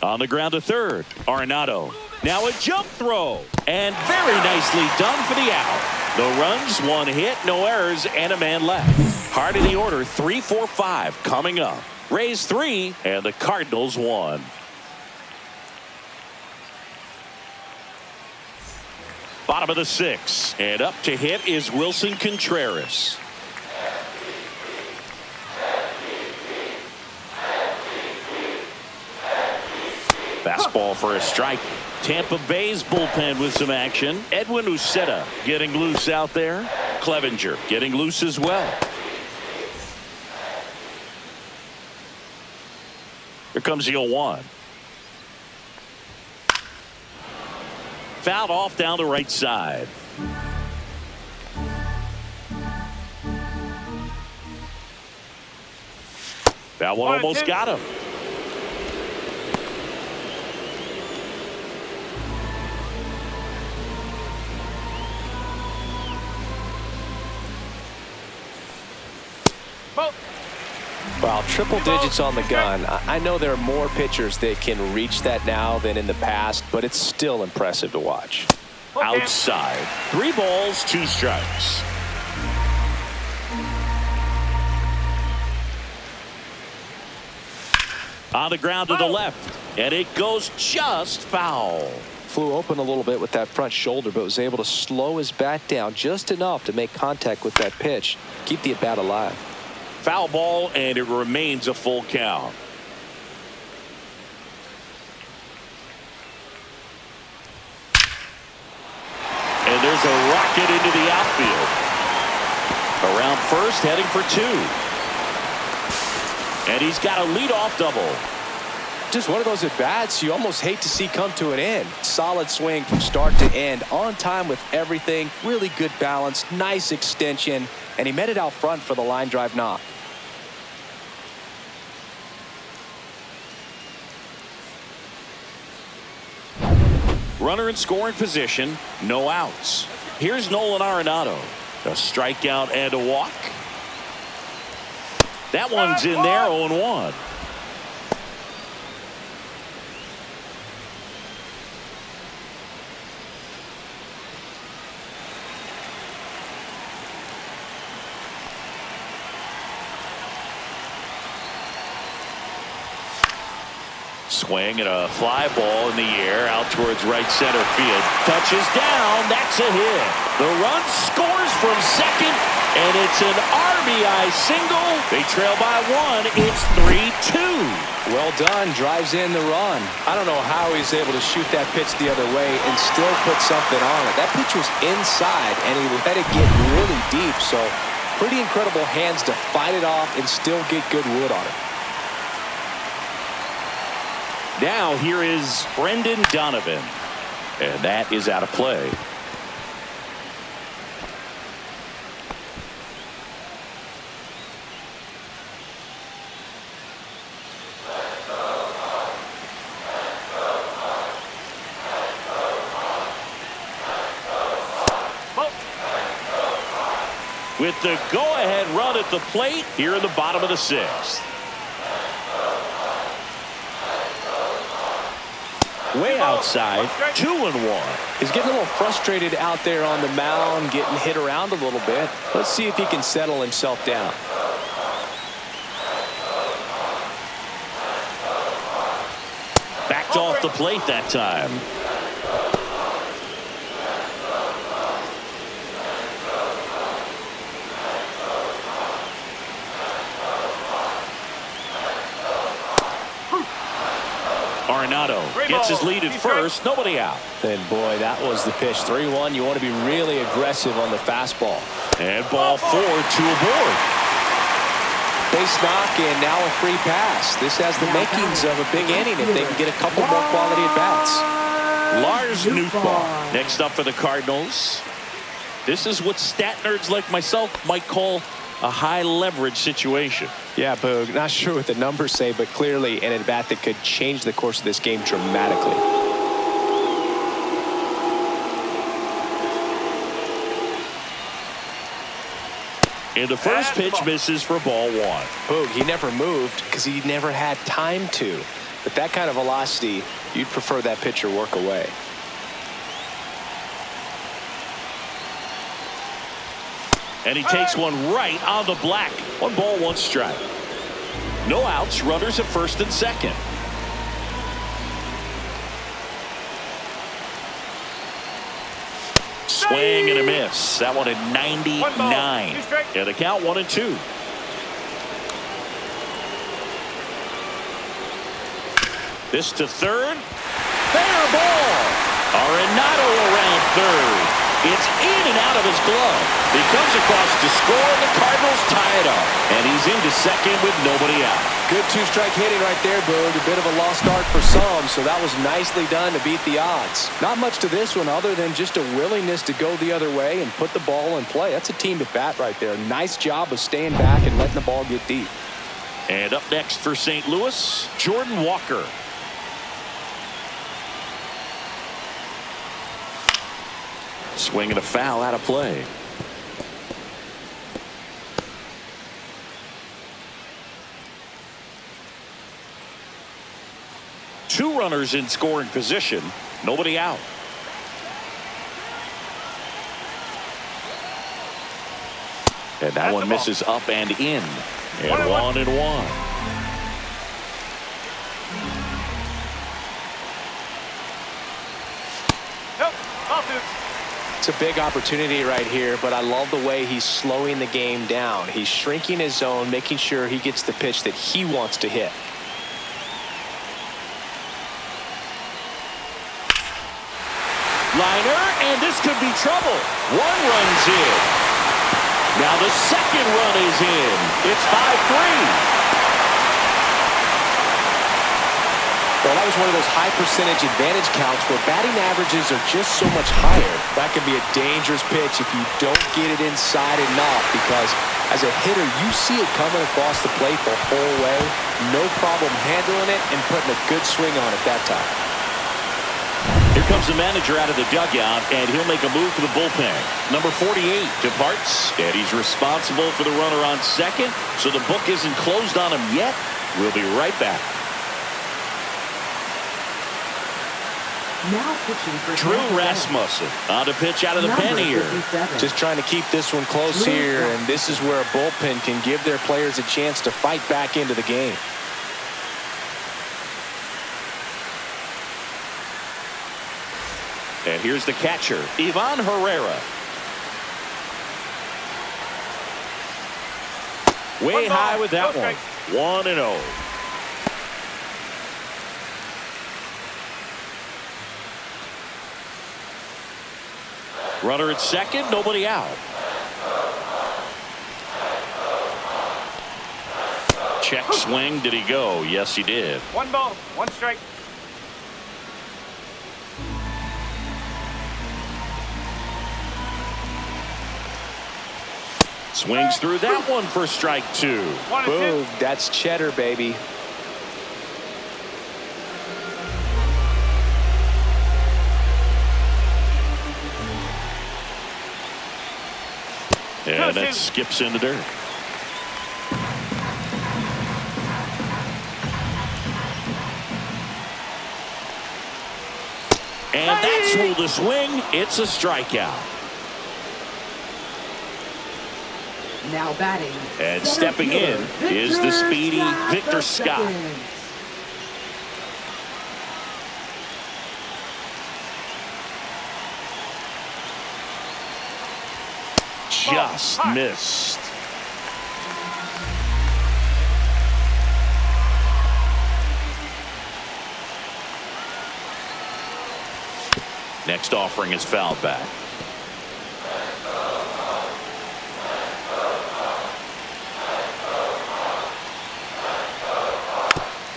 On the ground to third, Arenado. Now a jump throw, and very nicely done for the out. No runs, one hit, no errors, and a man left. Heart of the order, 3-4-5 coming up. Rays 3 and the Cardinals 1. Bottom of the 6th, and up to hit is Wilson Contreras. Fastball for a strike. Tampa Bay's bullpen with some action. Edwin Uceta getting loose out there. Clevenger getting loose as well. Here comes the 0-1. Fouled off down the right side. That one almost got him. Well, triple digits on the gun. I know there are more pitchers that can reach that now than in the past, but it's still impressive to watch. Outside. 3 balls, 2 strikes. On the ground to the left, and it goes just foul. Flew open a little bit with that front shoulder, but was able to slow his bat down just enough to make contact with that pitch, keep the at-bat alive. Foul ball, and it remains a full count. And there's a rocket into the outfield. Around first, heading for 2. And he's got a leadoff double. Just one of those at-bats you almost hate to see come to an end. Solid swing from start to end, on time with everything, really good balance, nice extension, and he met it out front for the line drive knock. Runner in scoring position, no outs. Here's Nolan Arenado. A strikeout and a walk. That one's in there, 0-1. Swing and a fly ball in the air out towards right center field. Touches down. That's a hit. The run scores from second, and it's an RBI single. They trail by 1. It's 3-2. Well done. Drives in the run. I don't know how he's able to shoot that pitch the other way and still put something on it. That pitch was inside, and he let it get really deep. So pretty incredible hands to fight it off and still get good wood on it. Now here is Brendan Donovan, and that is out of play. with the go-ahead run at the plate here in the bottom of the sixth. Way outside, 2-1. He's getting a little frustrated out there on the mound, getting hit around a little bit. Let's see if he can settle himself down. Backed off the plate that time. Arenado gets his lead at first, nobody out. And boy, that was the pitch. 3-1. You want to be really aggressive on the fastball. And ball 4, 2 aboard. Base knock and now a free pass. This has the makings of a big inning if they can get a couple more quality at bats. Lars Nootbaar next up for the Cardinals. This is what stat nerds like myself might call a high leverage situation. Yeah, Boog, not sure what the numbers say, but clearly an at-bat that could change the course of this game dramatically. And the first pitch misses for ball 1. Boog, he never moved because he never had time to. But that kind of velocity, you'd prefer that pitcher work away. And he takes one right on the black. 1 ball, 1 strike. No outs, runners at first and second. Swing and a miss. That one at 99. And the count 1-2. This to third. Fair ball. Arenado around third. It's in and out of his glove. He comes across to score. The Cardinals tie it up. And he's into second with nobody out. Good two-strike hitting right there, Boog. A bit of a lost start for some, so that was nicely done to beat the odds. Not much to this one other than just a willingness to go the other way and put the ball in play. That's a team at bat right there. Nice job of staying back and letting the ball get deep. And up next for St. Louis, Jordan Walker. Swing and a foul out of play. Two runners in scoring position. Nobody out. And that one misses up and in. And 1-1. It's a big opportunity right here, but I love the way he's slowing the game down. He's shrinking his zone, making sure he gets the pitch that he wants to hit. Liner, and this could be trouble. 1 run's in. Now the second run is in. It's 5-3. Well, that was one of those high percentage advantage counts where batting averages are just so much higher. That can be a dangerous pitch if you don't get it inside enough, because as a hitter, you see it coming across the plate the whole way. No problem handling it and putting a good swing on it that time. Here comes the manager out of the dugout, and he'll make a move for the bullpen. Number 48 departs, and he's responsible for the runner on second, so the book isn't closed on him yet. We'll be right back. Now pitching for Drew Rasmussen on to pitch out of the pen here. Just trying to keep this one close here, and this is where a bullpen can give their players a chance to fight back into the game. And here's the catcher, Ivan Herrera. Way high with that one. 1-0. Runner at second, nobody out. Check swing. Did he go? Yes, he did. 1 ball, 1 strike. Swings through that one for strike 2. Boom, that's cheddar, baby. And that skips in the dirt. And that's ruled a swing. It's a strikeout. Now batting. And stepping in is the speedy Victor Scott. Just missed. Next offering is fouled back.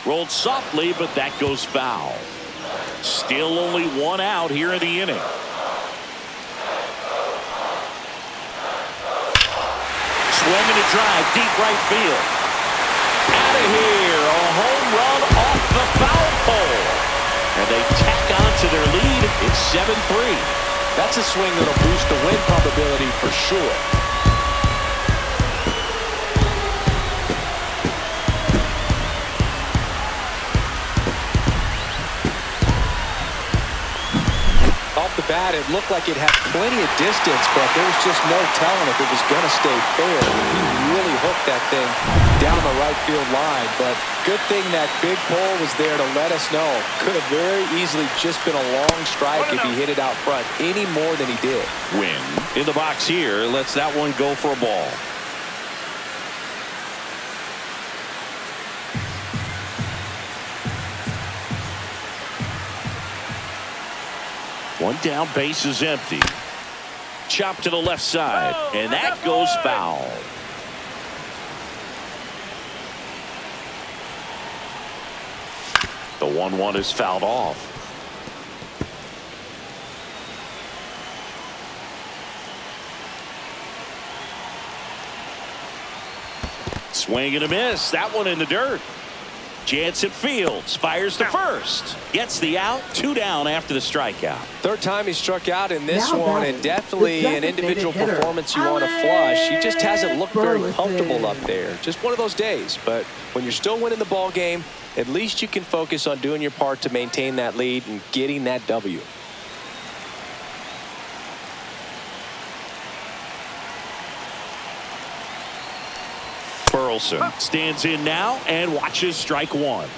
Rolled softly, but that goes foul. Still only one out here in the inning. Swinging a drive, deep right field. Out of here, a home run off the foul pole. And they tack on to their lead. It's 7-3. That's a swing that'll boost the win probability for sure. Off the bat, it looked like it had plenty of distance, but there was just no telling if it was going to stay fair. He really hooked that thing down the right field line, but good thing that big pole was there to let us know. Could have very easily just been a long strike if he hit it out front any more than he did. Win in the box here lets that one go for a ball. One down, base is empty. Chop to the left side, and that goes foul. The 1-1 is fouled off. Swing and a miss. That one in the dirt. Jansen fields, fires to first, gets the out, 2 down after the strikeout. Third time he struck out in this one, and definitely an individual performance you want to flush. He just hasn't looked very comfortable up there. Just one of those days. But when you're still winning the ball game, at least you can focus on doing your part to maintain that lead and getting that W. Burleson stands in now and watches strike one.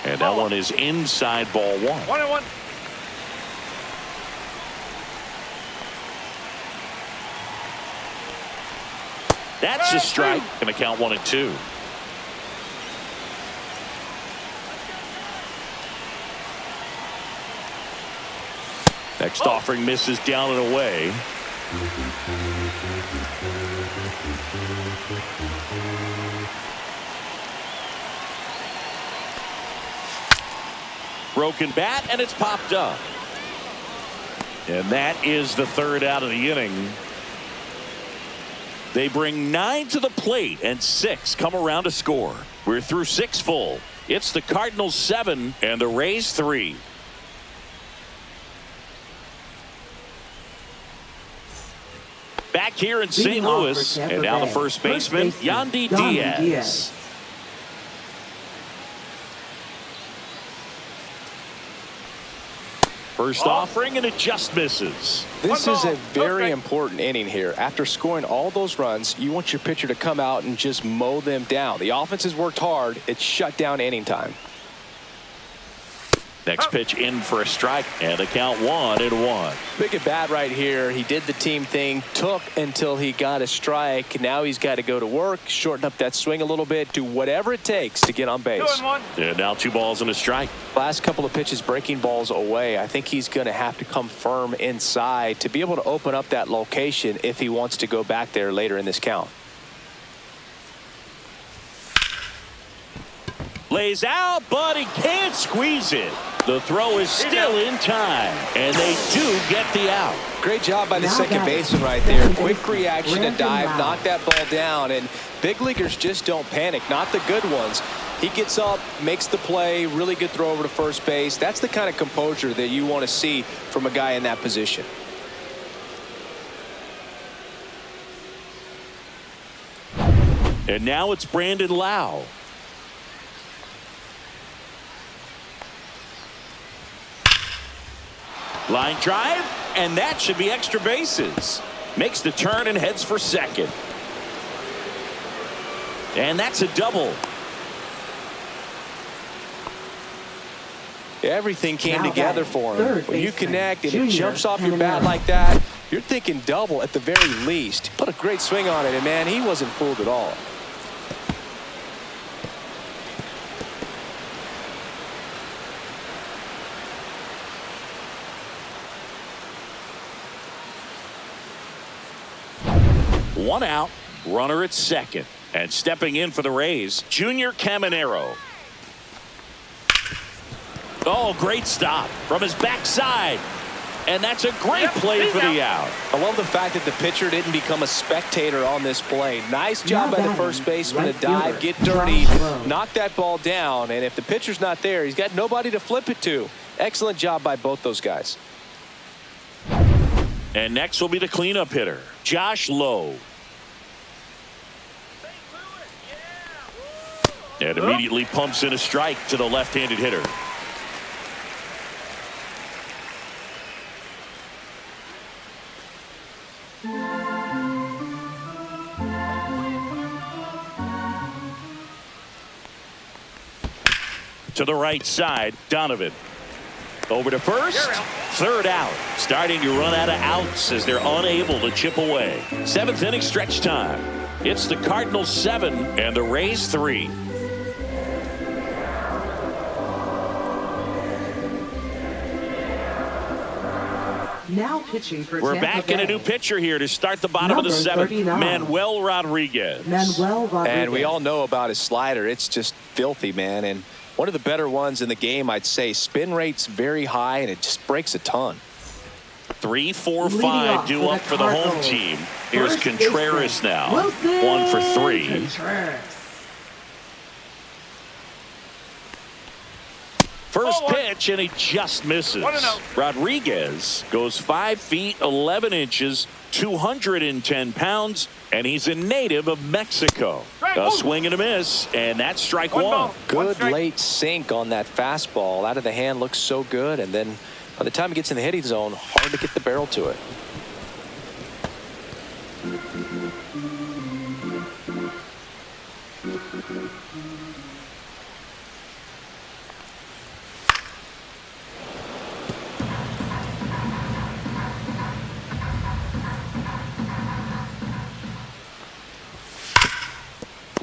And that one is inside ball one. 1-1. That's a strike. Gonna count 1-2. Next offering misses down and away. Broken bat, and it's popped up. And that is the third out of the inning. They bring 9 to the plate, and 6 come around to score. We're through 6 full. It's the Cardinals 7 and the Rays 3. Back here in St. Louis, and now the first baseman, Yandy Diaz. First offering, and it just misses. This is a very important inning here. After scoring all those runs, you want your pitcher to come out and just mow them down. The offense has worked hard. It's shut down inning time. Next pitch in for a strike, and the count 1-1. Big at bat right here. He did the team thing, took until he got a strike. Now he's got to go to work, shorten up that swing a little bit, do whatever it takes to get on base. 2-1. And now 2 balls and a strike. Last couple of pitches breaking balls away. I think he's going to have to come firm inside to be able to open up that location if he wants to go back there later in this count. Lays out, but he can't squeeze it. The throw is still in time, and they do get the out. Great job by the second baseman right there. Quick reaction and dive, knock that ball down, and big leaguers just don't panic, not the good ones. He gets up, makes the play, really good throw over to first base. That's the kind of composure that you want to see from a guy in that position. And now it's Brandon Lau. Line drive, and that should be extra bases. Makes the turn and heads for second. And that's a double. Everything came together for him. When you connect and it Junior jumps off your bat like that, you're thinking double at the very least. He put a great swing on it, and man, he wasn't fooled at all. One out, runner at second. And stepping in for the Rays, Junior Caminero. Oh, great stop from his backside. And that's a great play for the out. I love the fact that the pitcher didn't become a spectator on this play. Nice job by the first baseman to dive, get dirty, knock that ball down. And if the pitcher's not there, he's got nobody to flip it to. Excellent job by both those guys. And next will be the cleanup hitter, Josh Lowe. And immediately pumps in a strike to the left-handed hitter. To the right side, Donovan. Over to first, third out. Starting to run out of outs as they're unable to chip away. Seventh inning stretch time. It's the Cardinals 7 and the Rays 3. Now pitching for We're Tampa back Bay. in a new pitcher here to start the bottom of the Number 7th. 39. Manuel Rodriguez. And we all know about his slider. It's just filthy, man. And one of the better ones in the game, I'd say. Spin rate's very high, and it just breaks a ton. 3, 4, 5 due up for the home team. Here's First Contreras baseman, now. Wilson 1 for 3. Contreras. First pitch, and he just misses. Rodriguez goes 5 feet 11 inches, 210 pounds, and he's a native of Mexico. A swing and a miss, and that's strike one. Good late sink on that fastball. Out of the hand, looks so good, and then by the time he gets in the hitting zone, hard to get the barrel to it.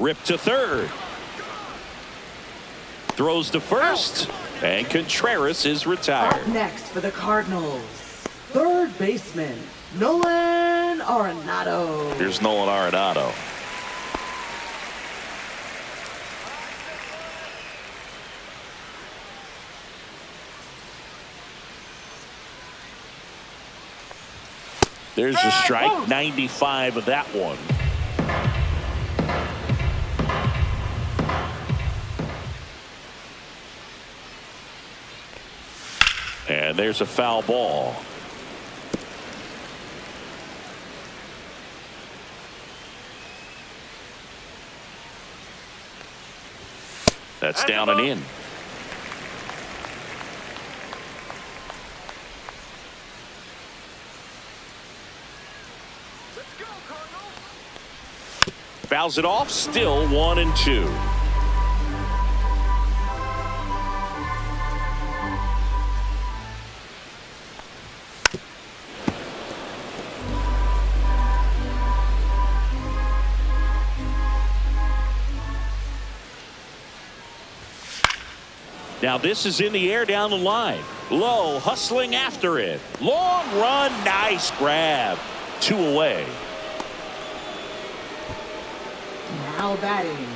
Rip to third. Throws to first. And Contreras is retired. Up next for the Cardinals, third baseman, Nolan Arenado. Here's Nolan Arenado. There's a strike, 95 of that one. And there's a foul ball. That's down and in. Fouls it off, still 1-2. Now this is in the air down the line. Low hustling after it. Long run, nice grab. 2 away. Now batting,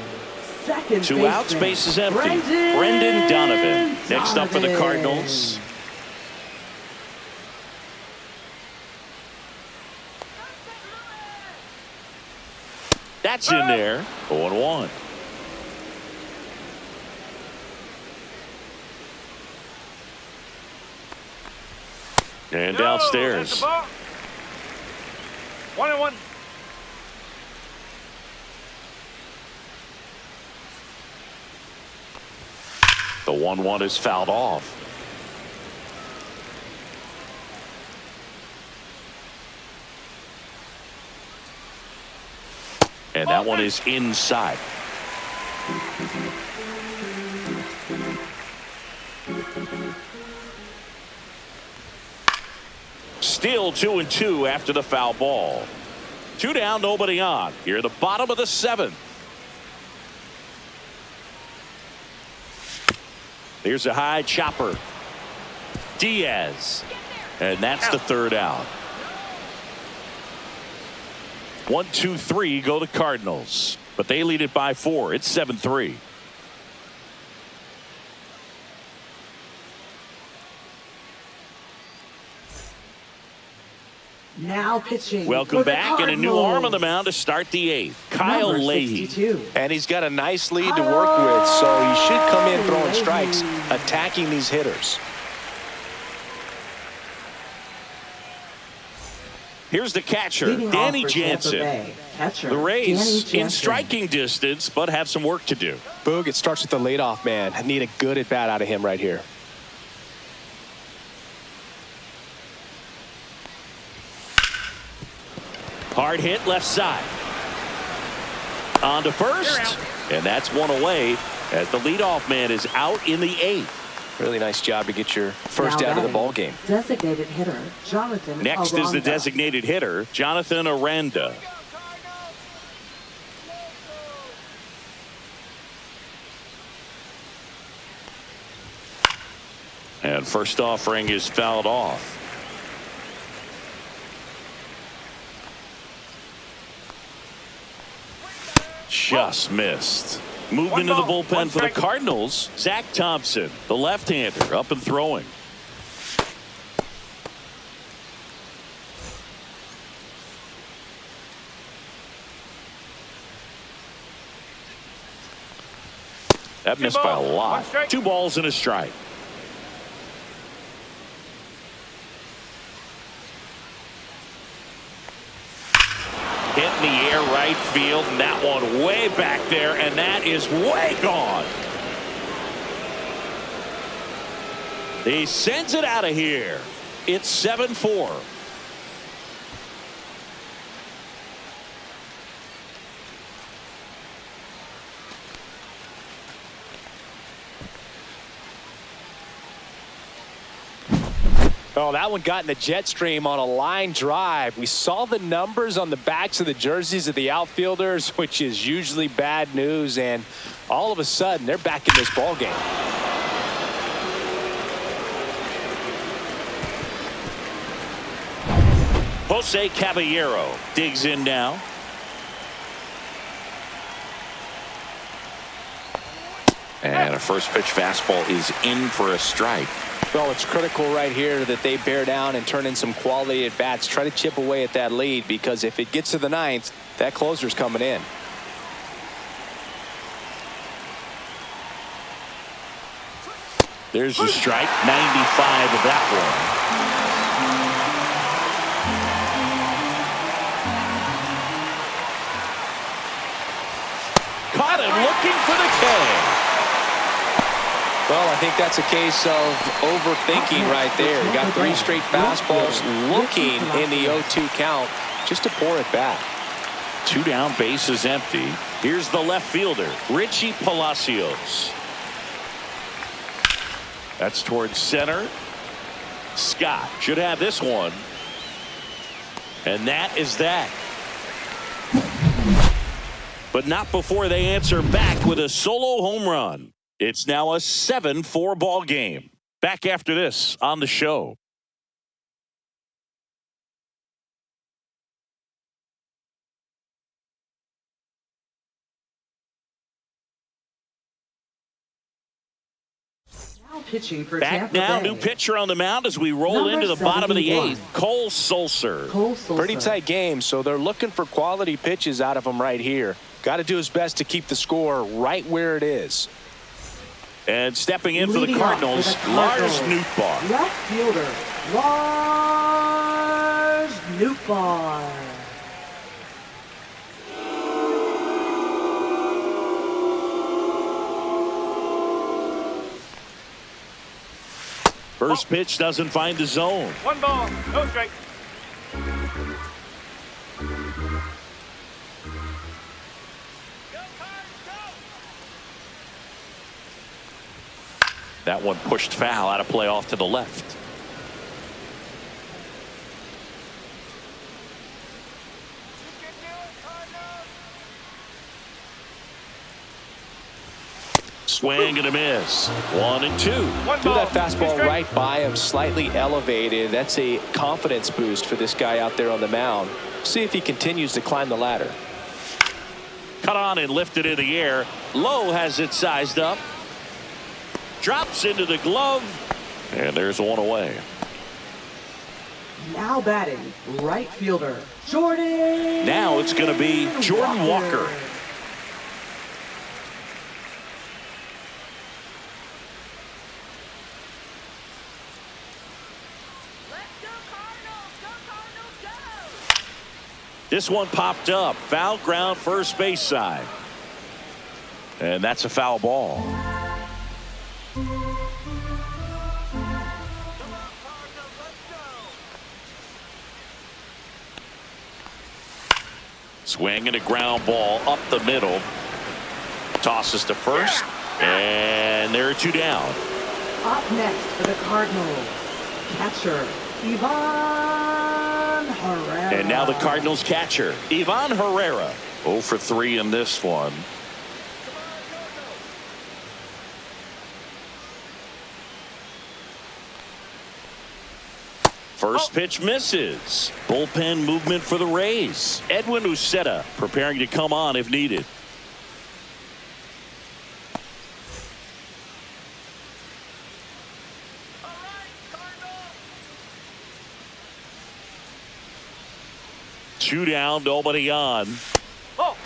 second 2 outs, base is empty. Brendan Donovan. Next up for the Cardinals. That's in there. 0-1. And No, that's downstairs. the ball. 1-1. The 1-1 is fouled off. And that one is inside. Still 2-2 after the foul ball. 2 down, nobody on. Here at the bottom of the 7th. Here's a high chopper. Diaz. And that's the 3rd out. 1, 2, 3 go the Cardinals. But they lead it by 4. It's 7-3. Now pitching. Welcome back, and a new arm on the mound to start the 8th. Kyle Number Leahy. 62. And he's got a nice lead to work with, so he should come in throwing strikes, attacking these hitters. Here's the catcher, Leading off Danny for Tampa Jansen. Bay, catcher, The Rays Danny in Jansen. striking distance, but have some work to do. Boog, it starts with the leadoff man. I need a good at-bat out of him right here. Hard hit left side. On to first. And that's one away as the leadoff man is out in the 8th. Really nice job to get your first Now out of the batting, ball game. Designated hitter, Jonathan Next is the Aranda. designated hitter, Jonathan Aranda. And first offering is fouled off. Just missed. Moved into the bullpen for the Cardinals. Zach Thompson, the left-hander, up and throwing. That missed by a lot. 2 balls and a strike. Hit in the air right field, and that one way back there, and that is way gone. He sends it out of here. It's 7-4. Oh, that one got in the jet stream on a line drive. We saw the numbers on the backs of the jerseys of the outfielders, which is usually bad news, and all of a sudden they're back in this ball game. Jose Caballero digs in now. And a first pitch fastball is in for a strike. Well, it's critical right here that they bear down and turn in some quality at bats. Try to chip away at that lead, because if it gets to the 9th, that closer's coming in. There's a strike. 95 of that one. Caught him looking for the K. Well, I think that's a case of overthinking right there. You got 3 straight fastballs looking in the 0-2 count just to pour it back. 2 down, base is empty. Here's the left fielder, Richie Palacios. That's towards center. Scott should have this one. And that is that. But not before they answer back with a solo home run. It's now a 7-4 ball game. Back after this on the show. Now pitching for Back Tampa now, Bay. new pitcher on the mound as we roll Number into the bottom of the 71. 8th. Cole Sulser. Cole Sulser. Pretty tight game, so they're looking for quality pitches out of him right here. Got to do his best to keep the score right where it is. And stepping in for the Leading off Cardinals, for the Lars Cardinals, Nootbaar. Left fielder, Large Newbar. First pitch doesn't find the zone. 1 ball, no strike. That one pushed foul, out of play off to the left. Swing and a miss. 1-2. Threw that fastball right by him, slightly elevated. That's a confidence boost for this guy out there on the mound. See if he continues to climb the ladder. Cut on and lifted in the air. Low has it sized up. Drops into the glove. And there's one away. Now batting, right fielder, Jordan. Now it's going to be Jordan Walker. This one popped up. Foul ground, first base side. And that's a foul ball. Swing and a ground ball up the middle. Tosses to first. And there are 2 down. Up next for the Cardinals, catcher, Ivan Herrera. And now the Cardinals catcher, Ivan Herrera. 0 for 3 in this one. First pitch misses. Bullpen movement for the Rays. Edwin Uceta preparing to come on if needed. Two down, nobody on. Oh.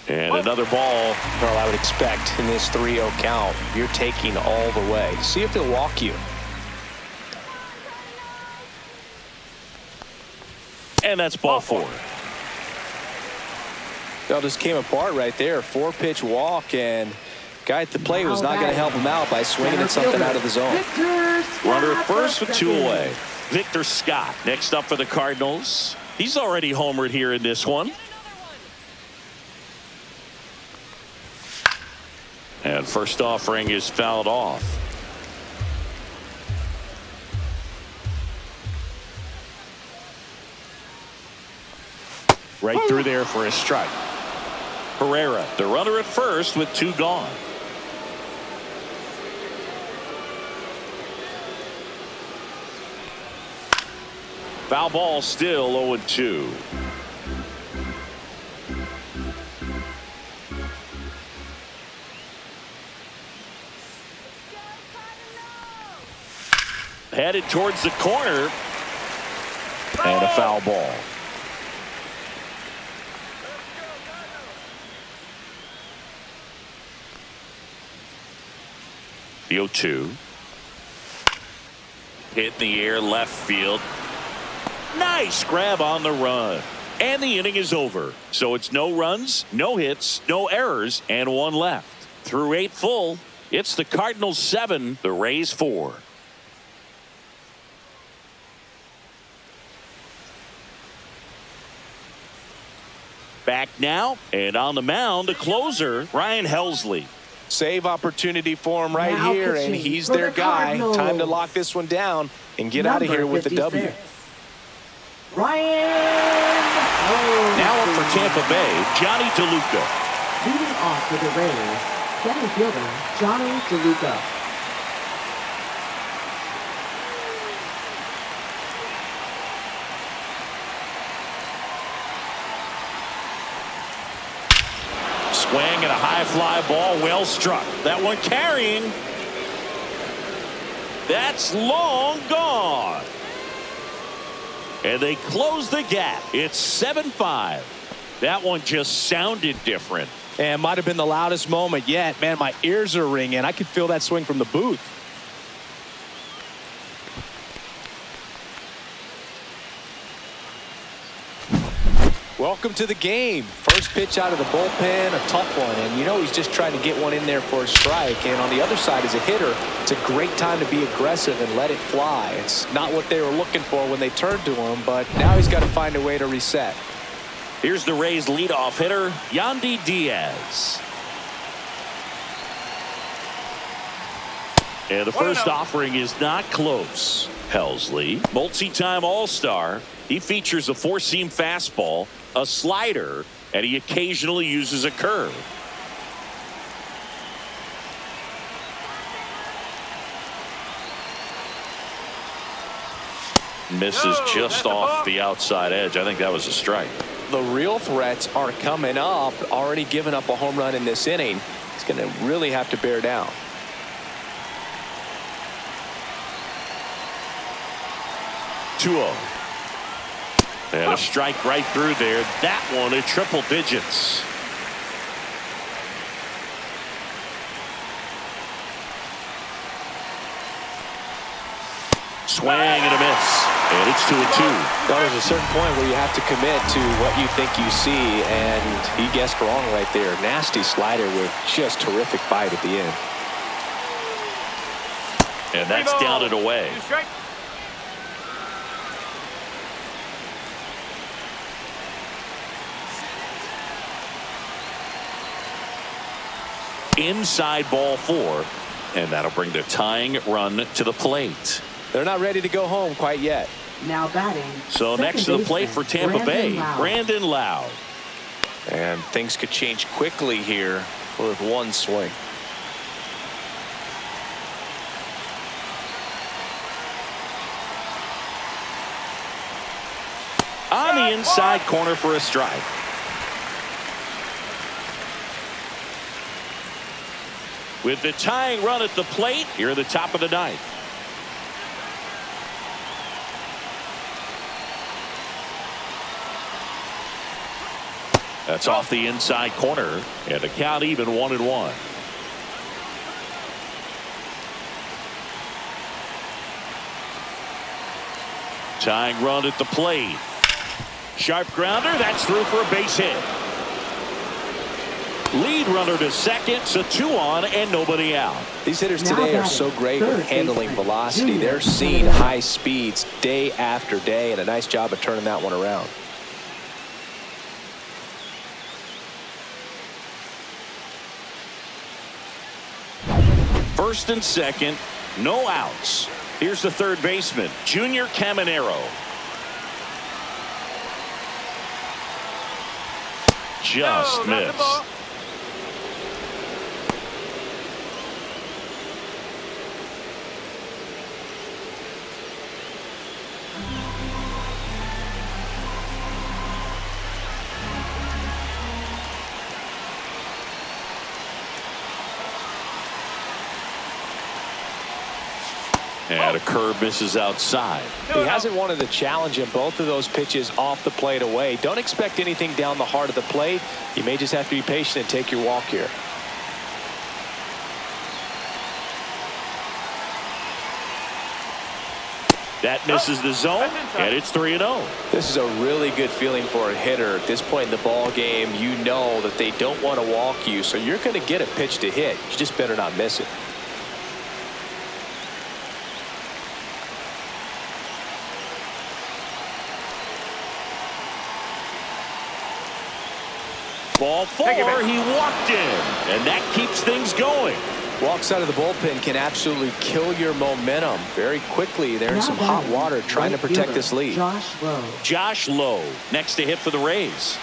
And another ball. Carl, I would expect in this 3-0 count, you're taking all the way. See if he'll walk you. And that's ball 4. Well, just came apart right there. 4-pitch walk, and guy at the plate was not going to help him out by swinging at something out of the zone. Runner at first with 2 away. Victor Scott next up for the Cardinals. He's already homered here in this one. And first offering is fouled off. Right through there for a strike. Herrera, the runner at first with 2 gone. Foul ball, still 0-2. Headed towards the corner. And a foul ball. The 0-2. Hit in the air, left field. Nice grab on the run. And the inning is over. So it's no runs, no hits, no errors, and 1 left. Through 8 full, it's the Cardinals 7, the Rays 4. Back now, and on the mound, the closer, Ryan Helsley. Save opportunity for him right Now here, and pitching he's for their the guy. Cardinals. Time to lock this one down and get out of here with the W. Ryan. Now up for Tampa Bay, Johnny DeLuca. Leading off with the Rays, center fielder Johnny DeLuca. Swing and a high fly ball, well struck. That one carrying. That's long gone. And they close the gap. It's 7-5. That one just sounded different. And might have been the loudest moment yet. Man, my ears are ringing. I could feel that swing from the booth. Welcome to the game. First pitch out of the bullpen, a tough one. And you know he's just trying to get one in there for a strike. And on the other side, as a hitter, it's a great time to be aggressive and let it fly. It's not what they were looking for when they turned to him, but now he's got to find a way to reset. Here's the Rays leadoff hitter, Yandy Diaz. And the first offering is not close. Helsley, multi-time All-Star. He features a four-seam fastball, a slider, and he occasionally uses a curve. Misses just off the outside edge. I think that was a strike. The real threats are coming up. Already given up a home run in this inning. He's going to really have to bear down. And a strike right through there. That one at triple digits. Swing and a miss. And it's 2-2. There's a certain point where you have to commit to what you think you see, and he guessed wrong right there. Nasty slider with just terrific bite at the end. And that's down and away. Inside ball 4, and that'll bring the tying run to the plate. They're not ready to go home quite yet. Now batting. So next to the plate for Tampa Bay, Brandon Lowe. And things could change quickly here with one swing. On the inside corner for a strike. With the tying run at the plate, here at the top of the ninth. That's off the inside corner, and the count even 1-1. Tying run at the plate. Sharp grounder, that's through for a base hit. Lead runner to second, so 2 on and nobody out. These hitters today are so great with handling velocity. They're seeing high speeds day after day, and a nice job of turning that one around. First and second, no outs. Here's the third baseman, Junior Caminero. Just missed. And a curve misses outside. He hasn't wanted the challenge in both of those pitches off the plate away. Don't expect anything down the heart of the plate. You may just have to be patient and take your walk here. That misses the zone, and it's 3-0. This is a really good feeling for a hitter. At this point in the ball game, you know that they don't want to walk you, so you're going to get a pitch to hit. You just better not miss it. Ball 4, he walked in, and that keeps things going. Walks out of the bullpen can absolutely kill your momentum very quickly. They're in some hot water trying to protect this lead. Josh Lowe, next to hit for the Rays.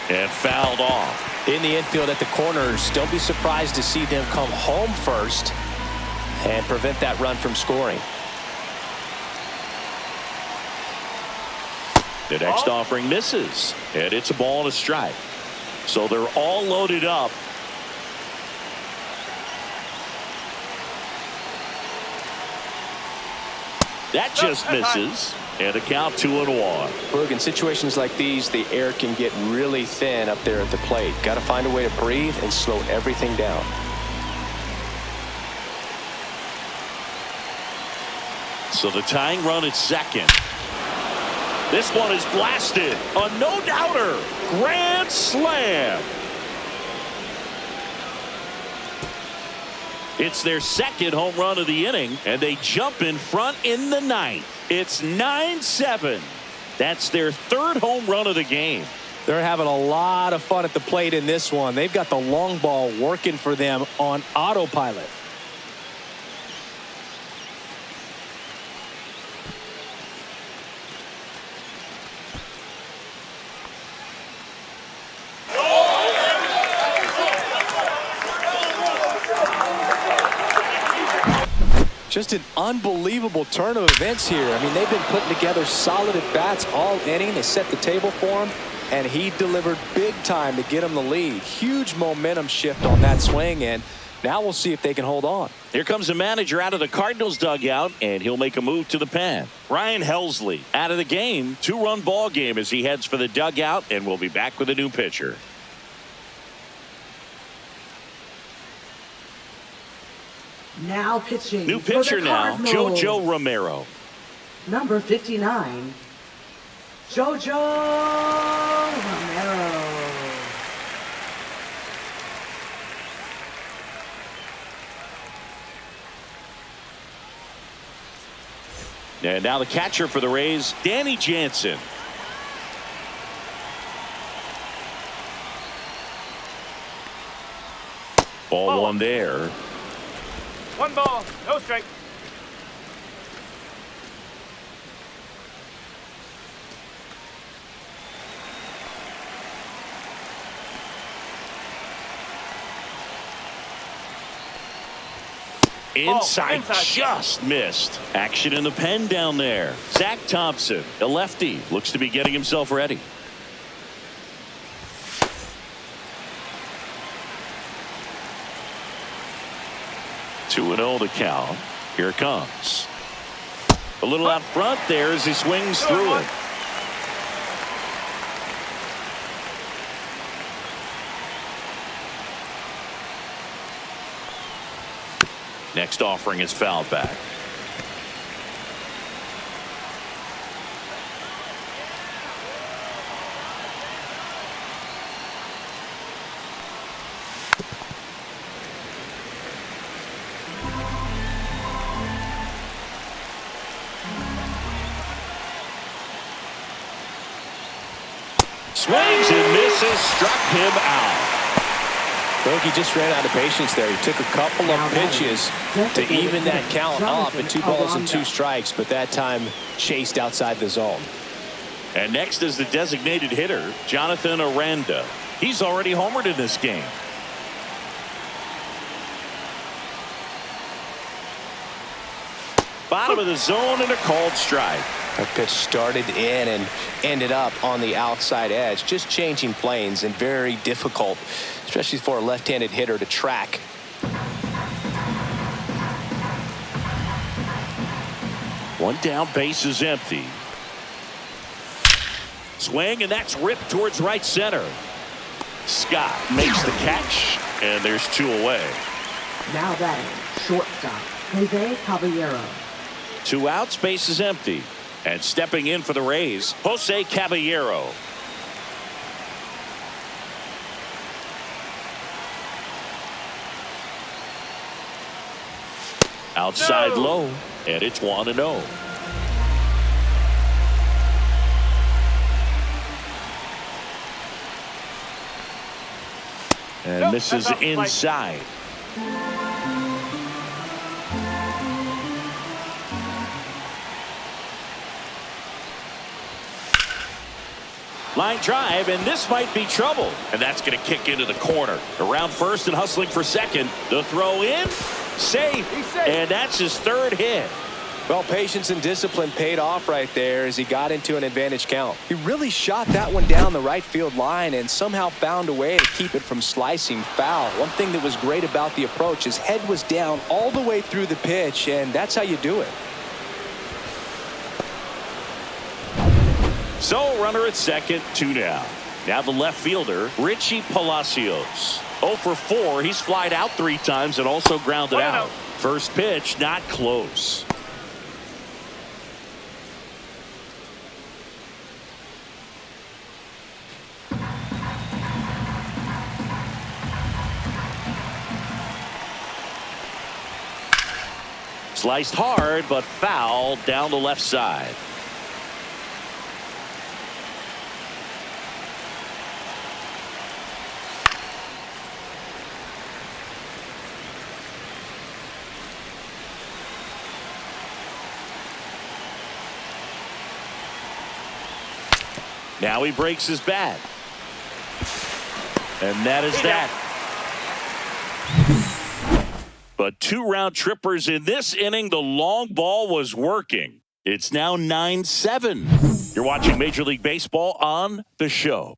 And fouled off. In the infield at the corners, don't be surprised to see them come home first and prevent that run from scoring. The next offering misses, and it's a ball and a strike. So they're all loaded up. That just misses. And a count 2-1. Boog, in situations like these, the air can get really thin up there at the plate. Got to find a way to breathe and slow everything down. So the tying run at second. This one is blasted. A no-doubter. Grand slam. It's their second home run of the inning, and they jump in front in the ninth. It's 9-7. That's their third home run of the game. They're having a lot of fun at the plate in this one. They've got the long ball working for them on autopilot. Just an unbelievable turn of events here. I mean, they've been putting together solid at-bats all inning. They set the table for him, and he delivered big time to get him the lead. Huge momentum shift on that swing, and now we'll see if they can hold on. Here comes the manager out of the Cardinals dugout, and he'll make a move to the pen. Ryan Helsley out of the game. 2-run ball game as he heads for the dugout, and we'll be back with a new pitcher. Now pitching. New for pitcher the now, Cardinals. JoJo Romero. Number 59, JoJo Romero. And now the catcher for the Rays, Danny Jansen. Ball one there. 1 ball, no strike. Inside, just missed. Action in the pen down there. Zach Thompson, a lefty, looks to be getting himself ready. Two and 0 the count. Here it comes. A little out front there as he swings through it. Next offering is fouled back. Swings and misses, struck him out. Bogey just ran out of patience there. He took a couple of pitches to even that count up at 2 balls and 2 strikes, but that time chased outside the zone. And next is the designated hitter, Jonathan Aranda. He's already homered in this game. Bottom of the zone and a called strike. That pitch started in and ended up on the outside edge, just changing planes, and very difficult, especially for a left-handed hitter, to track. One down, base is empty. Swing, and that's ripped towards right center. Scott makes the catch, and there's 2 away. Now batting, shortstop, Jose Caballero. 2 outs, base is empty. And stepping in for the Rays, Jose Caballero. Outside low, and it's 1-0. And misses inside. Line drive, and this might be trouble. And that's going to kick into the corner. Around first and hustling for second. The throw in, safe. And that's his 3rd hit. Well, patience and discipline paid off right there as he got into an advantage count. He really shot that one down the right field line and somehow found a way to keep it from slicing foul. One thing that was great about the approach, his head was down all the way through the pitch, and that's how you do it. So runner at second, 2 down. Now the left fielder, Richie Palacios. 0 for 4. He's flied out 3 times and also grounded out. First pitch, not close. Sliced hard, but foul down the left side. Now he breaks his bat. And that is that. But 2 round trippers in this inning. The long ball was working. It's now 9-7. You're watching Major League Baseball on The Show.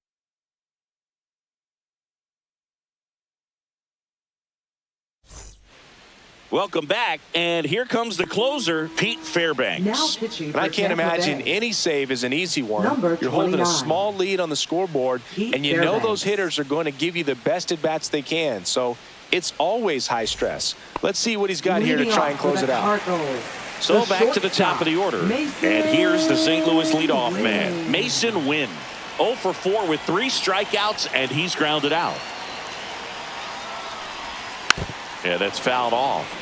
Welcome back, and here comes the closer, Pete Fairbanks. Now pitching and for I can't Tampa imagine Bay. any save is an easy one. Number You're holding a 29. small lead on the scoreboard, Pete and you know Fairbanks. those hitters are going to give you the best at-bats they can. So it's always high stress. Let's see what he's got here to Leading try off and for close the it out. Cardinals, So the back to the top of the order. Mason And here's the St. Louis leadoff Wynn. man, Mason Wynn. 0 for 4 with 3 strikeouts, and he's grounded out. Yeah, that's fouled off.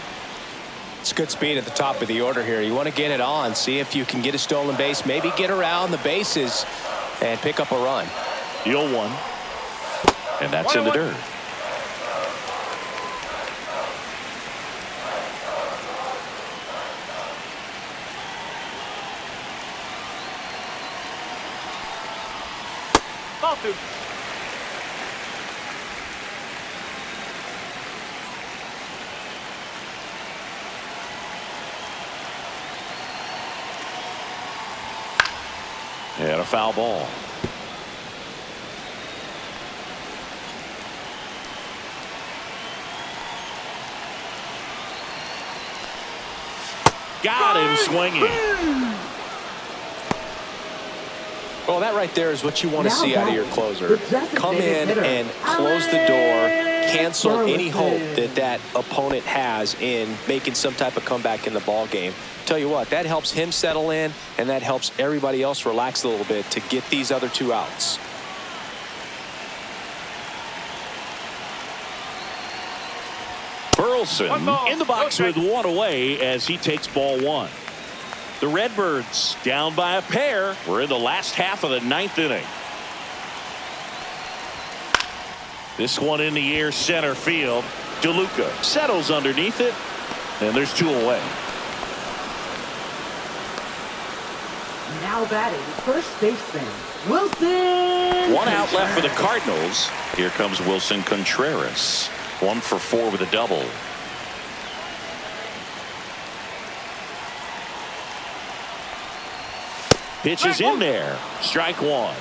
It's good speed at the top of the order here. You want to get it on, see if you can get a stolen base, maybe get around the bases and pick up a run. 0-1. And that's in the dirt. Ball 2. And a foul ball. Got him swinging. Well, that right there is what you want to Now see out of batting, your closer. the designated Come in hitter, and close the door, cancel any hope Burleson. that opponent has in making some type of comeback in the ball game. Tell you what, that helps him settle in, and that helps everybody else relax a little bit to get these other 2 outs. Burleson One ball, in the box no with strike. 1 away as he takes ball 1. The Redbirds down by a pair. We're in the last half of the 9th inning. This one in the air, center field. DeLuca settles underneath it, and there's 2 away. Now batting, first baseman, Wilson. 1 out left for the Cardinals. Here comes Wilson Contreras. 1 for 4 with a double. Pitch is in there. Strike 1.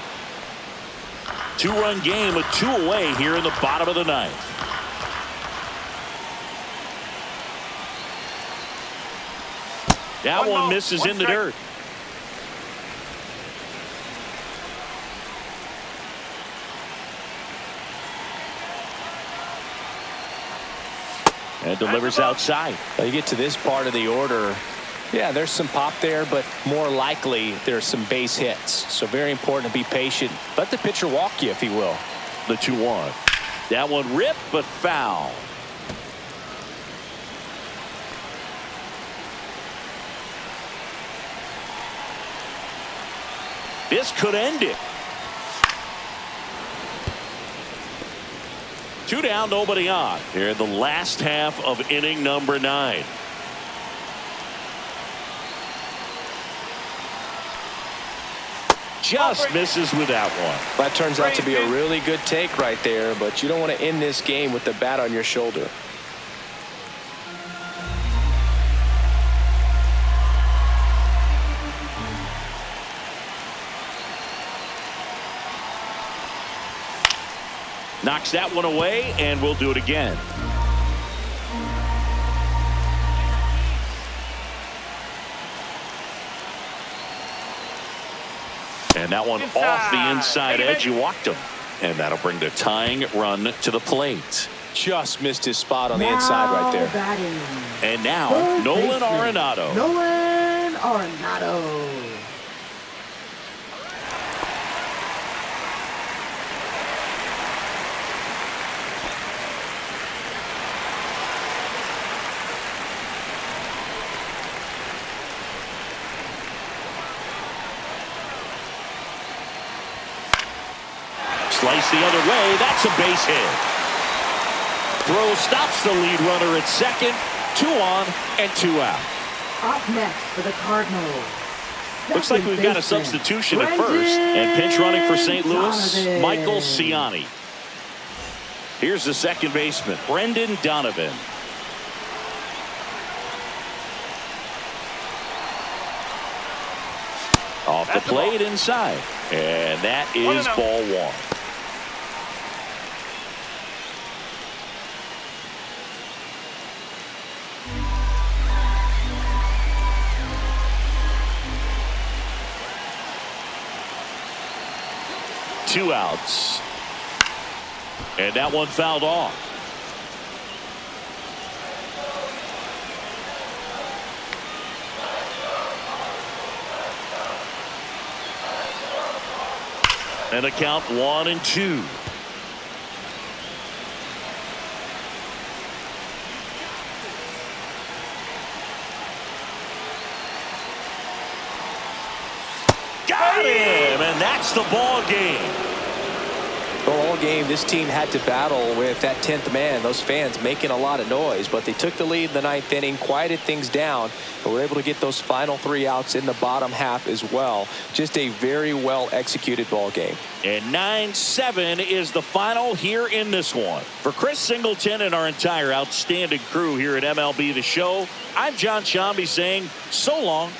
2-run game with 2 away here in the bottom of the 9th. That One one ball, misses 1 in the strike. dirt. And delivers outside. Now you get to this part of the order, yeah, there's some pop there, but more likely there's some base hits. So very important to be patient. Let the pitcher walk you, if he will. The 2-1. That one ripped, but foul. This could end it. 2 down, nobody on. Here in the last half of inning number 9. Just misses with that one. That turns out to be a really good take right there, but you don't want to end this game with the bat on your shoulder. Knocks that one away, and we'll do it again. And And that one off the inside edge. You walked him. And that'll bring the tying run to the plate. Just missed his spot on the inside right there. Batting. And now, Third Nolan baseman, Arenado. Nolan Arenado. Slice the other way. That's a base hit. Throw stops the lead runner at second. 2 on and 2 out. Up next for the Cardinals. Looks like we've got a substitution at first. And pinch running for St. Louis, Michael Ciani. Here's the second baseman, Brendan Donovan. Off the plate inside. And that is ball 1. Two outs. And that one fouled off. And a count 1-2. Got him, and that's the ball game. All game, this team had to battle with that 10th man. Those fans making a lot of noise, but they took the lead in the 9th inning, quieted things down, and were able to get those final 3 outs in the bottom half as well. Just a very well executed ball game. And 9-7 is the final here in this one. For Chris Singleton and our entire outstanding crew here at MLB The Show, I'm John Shambi saying so long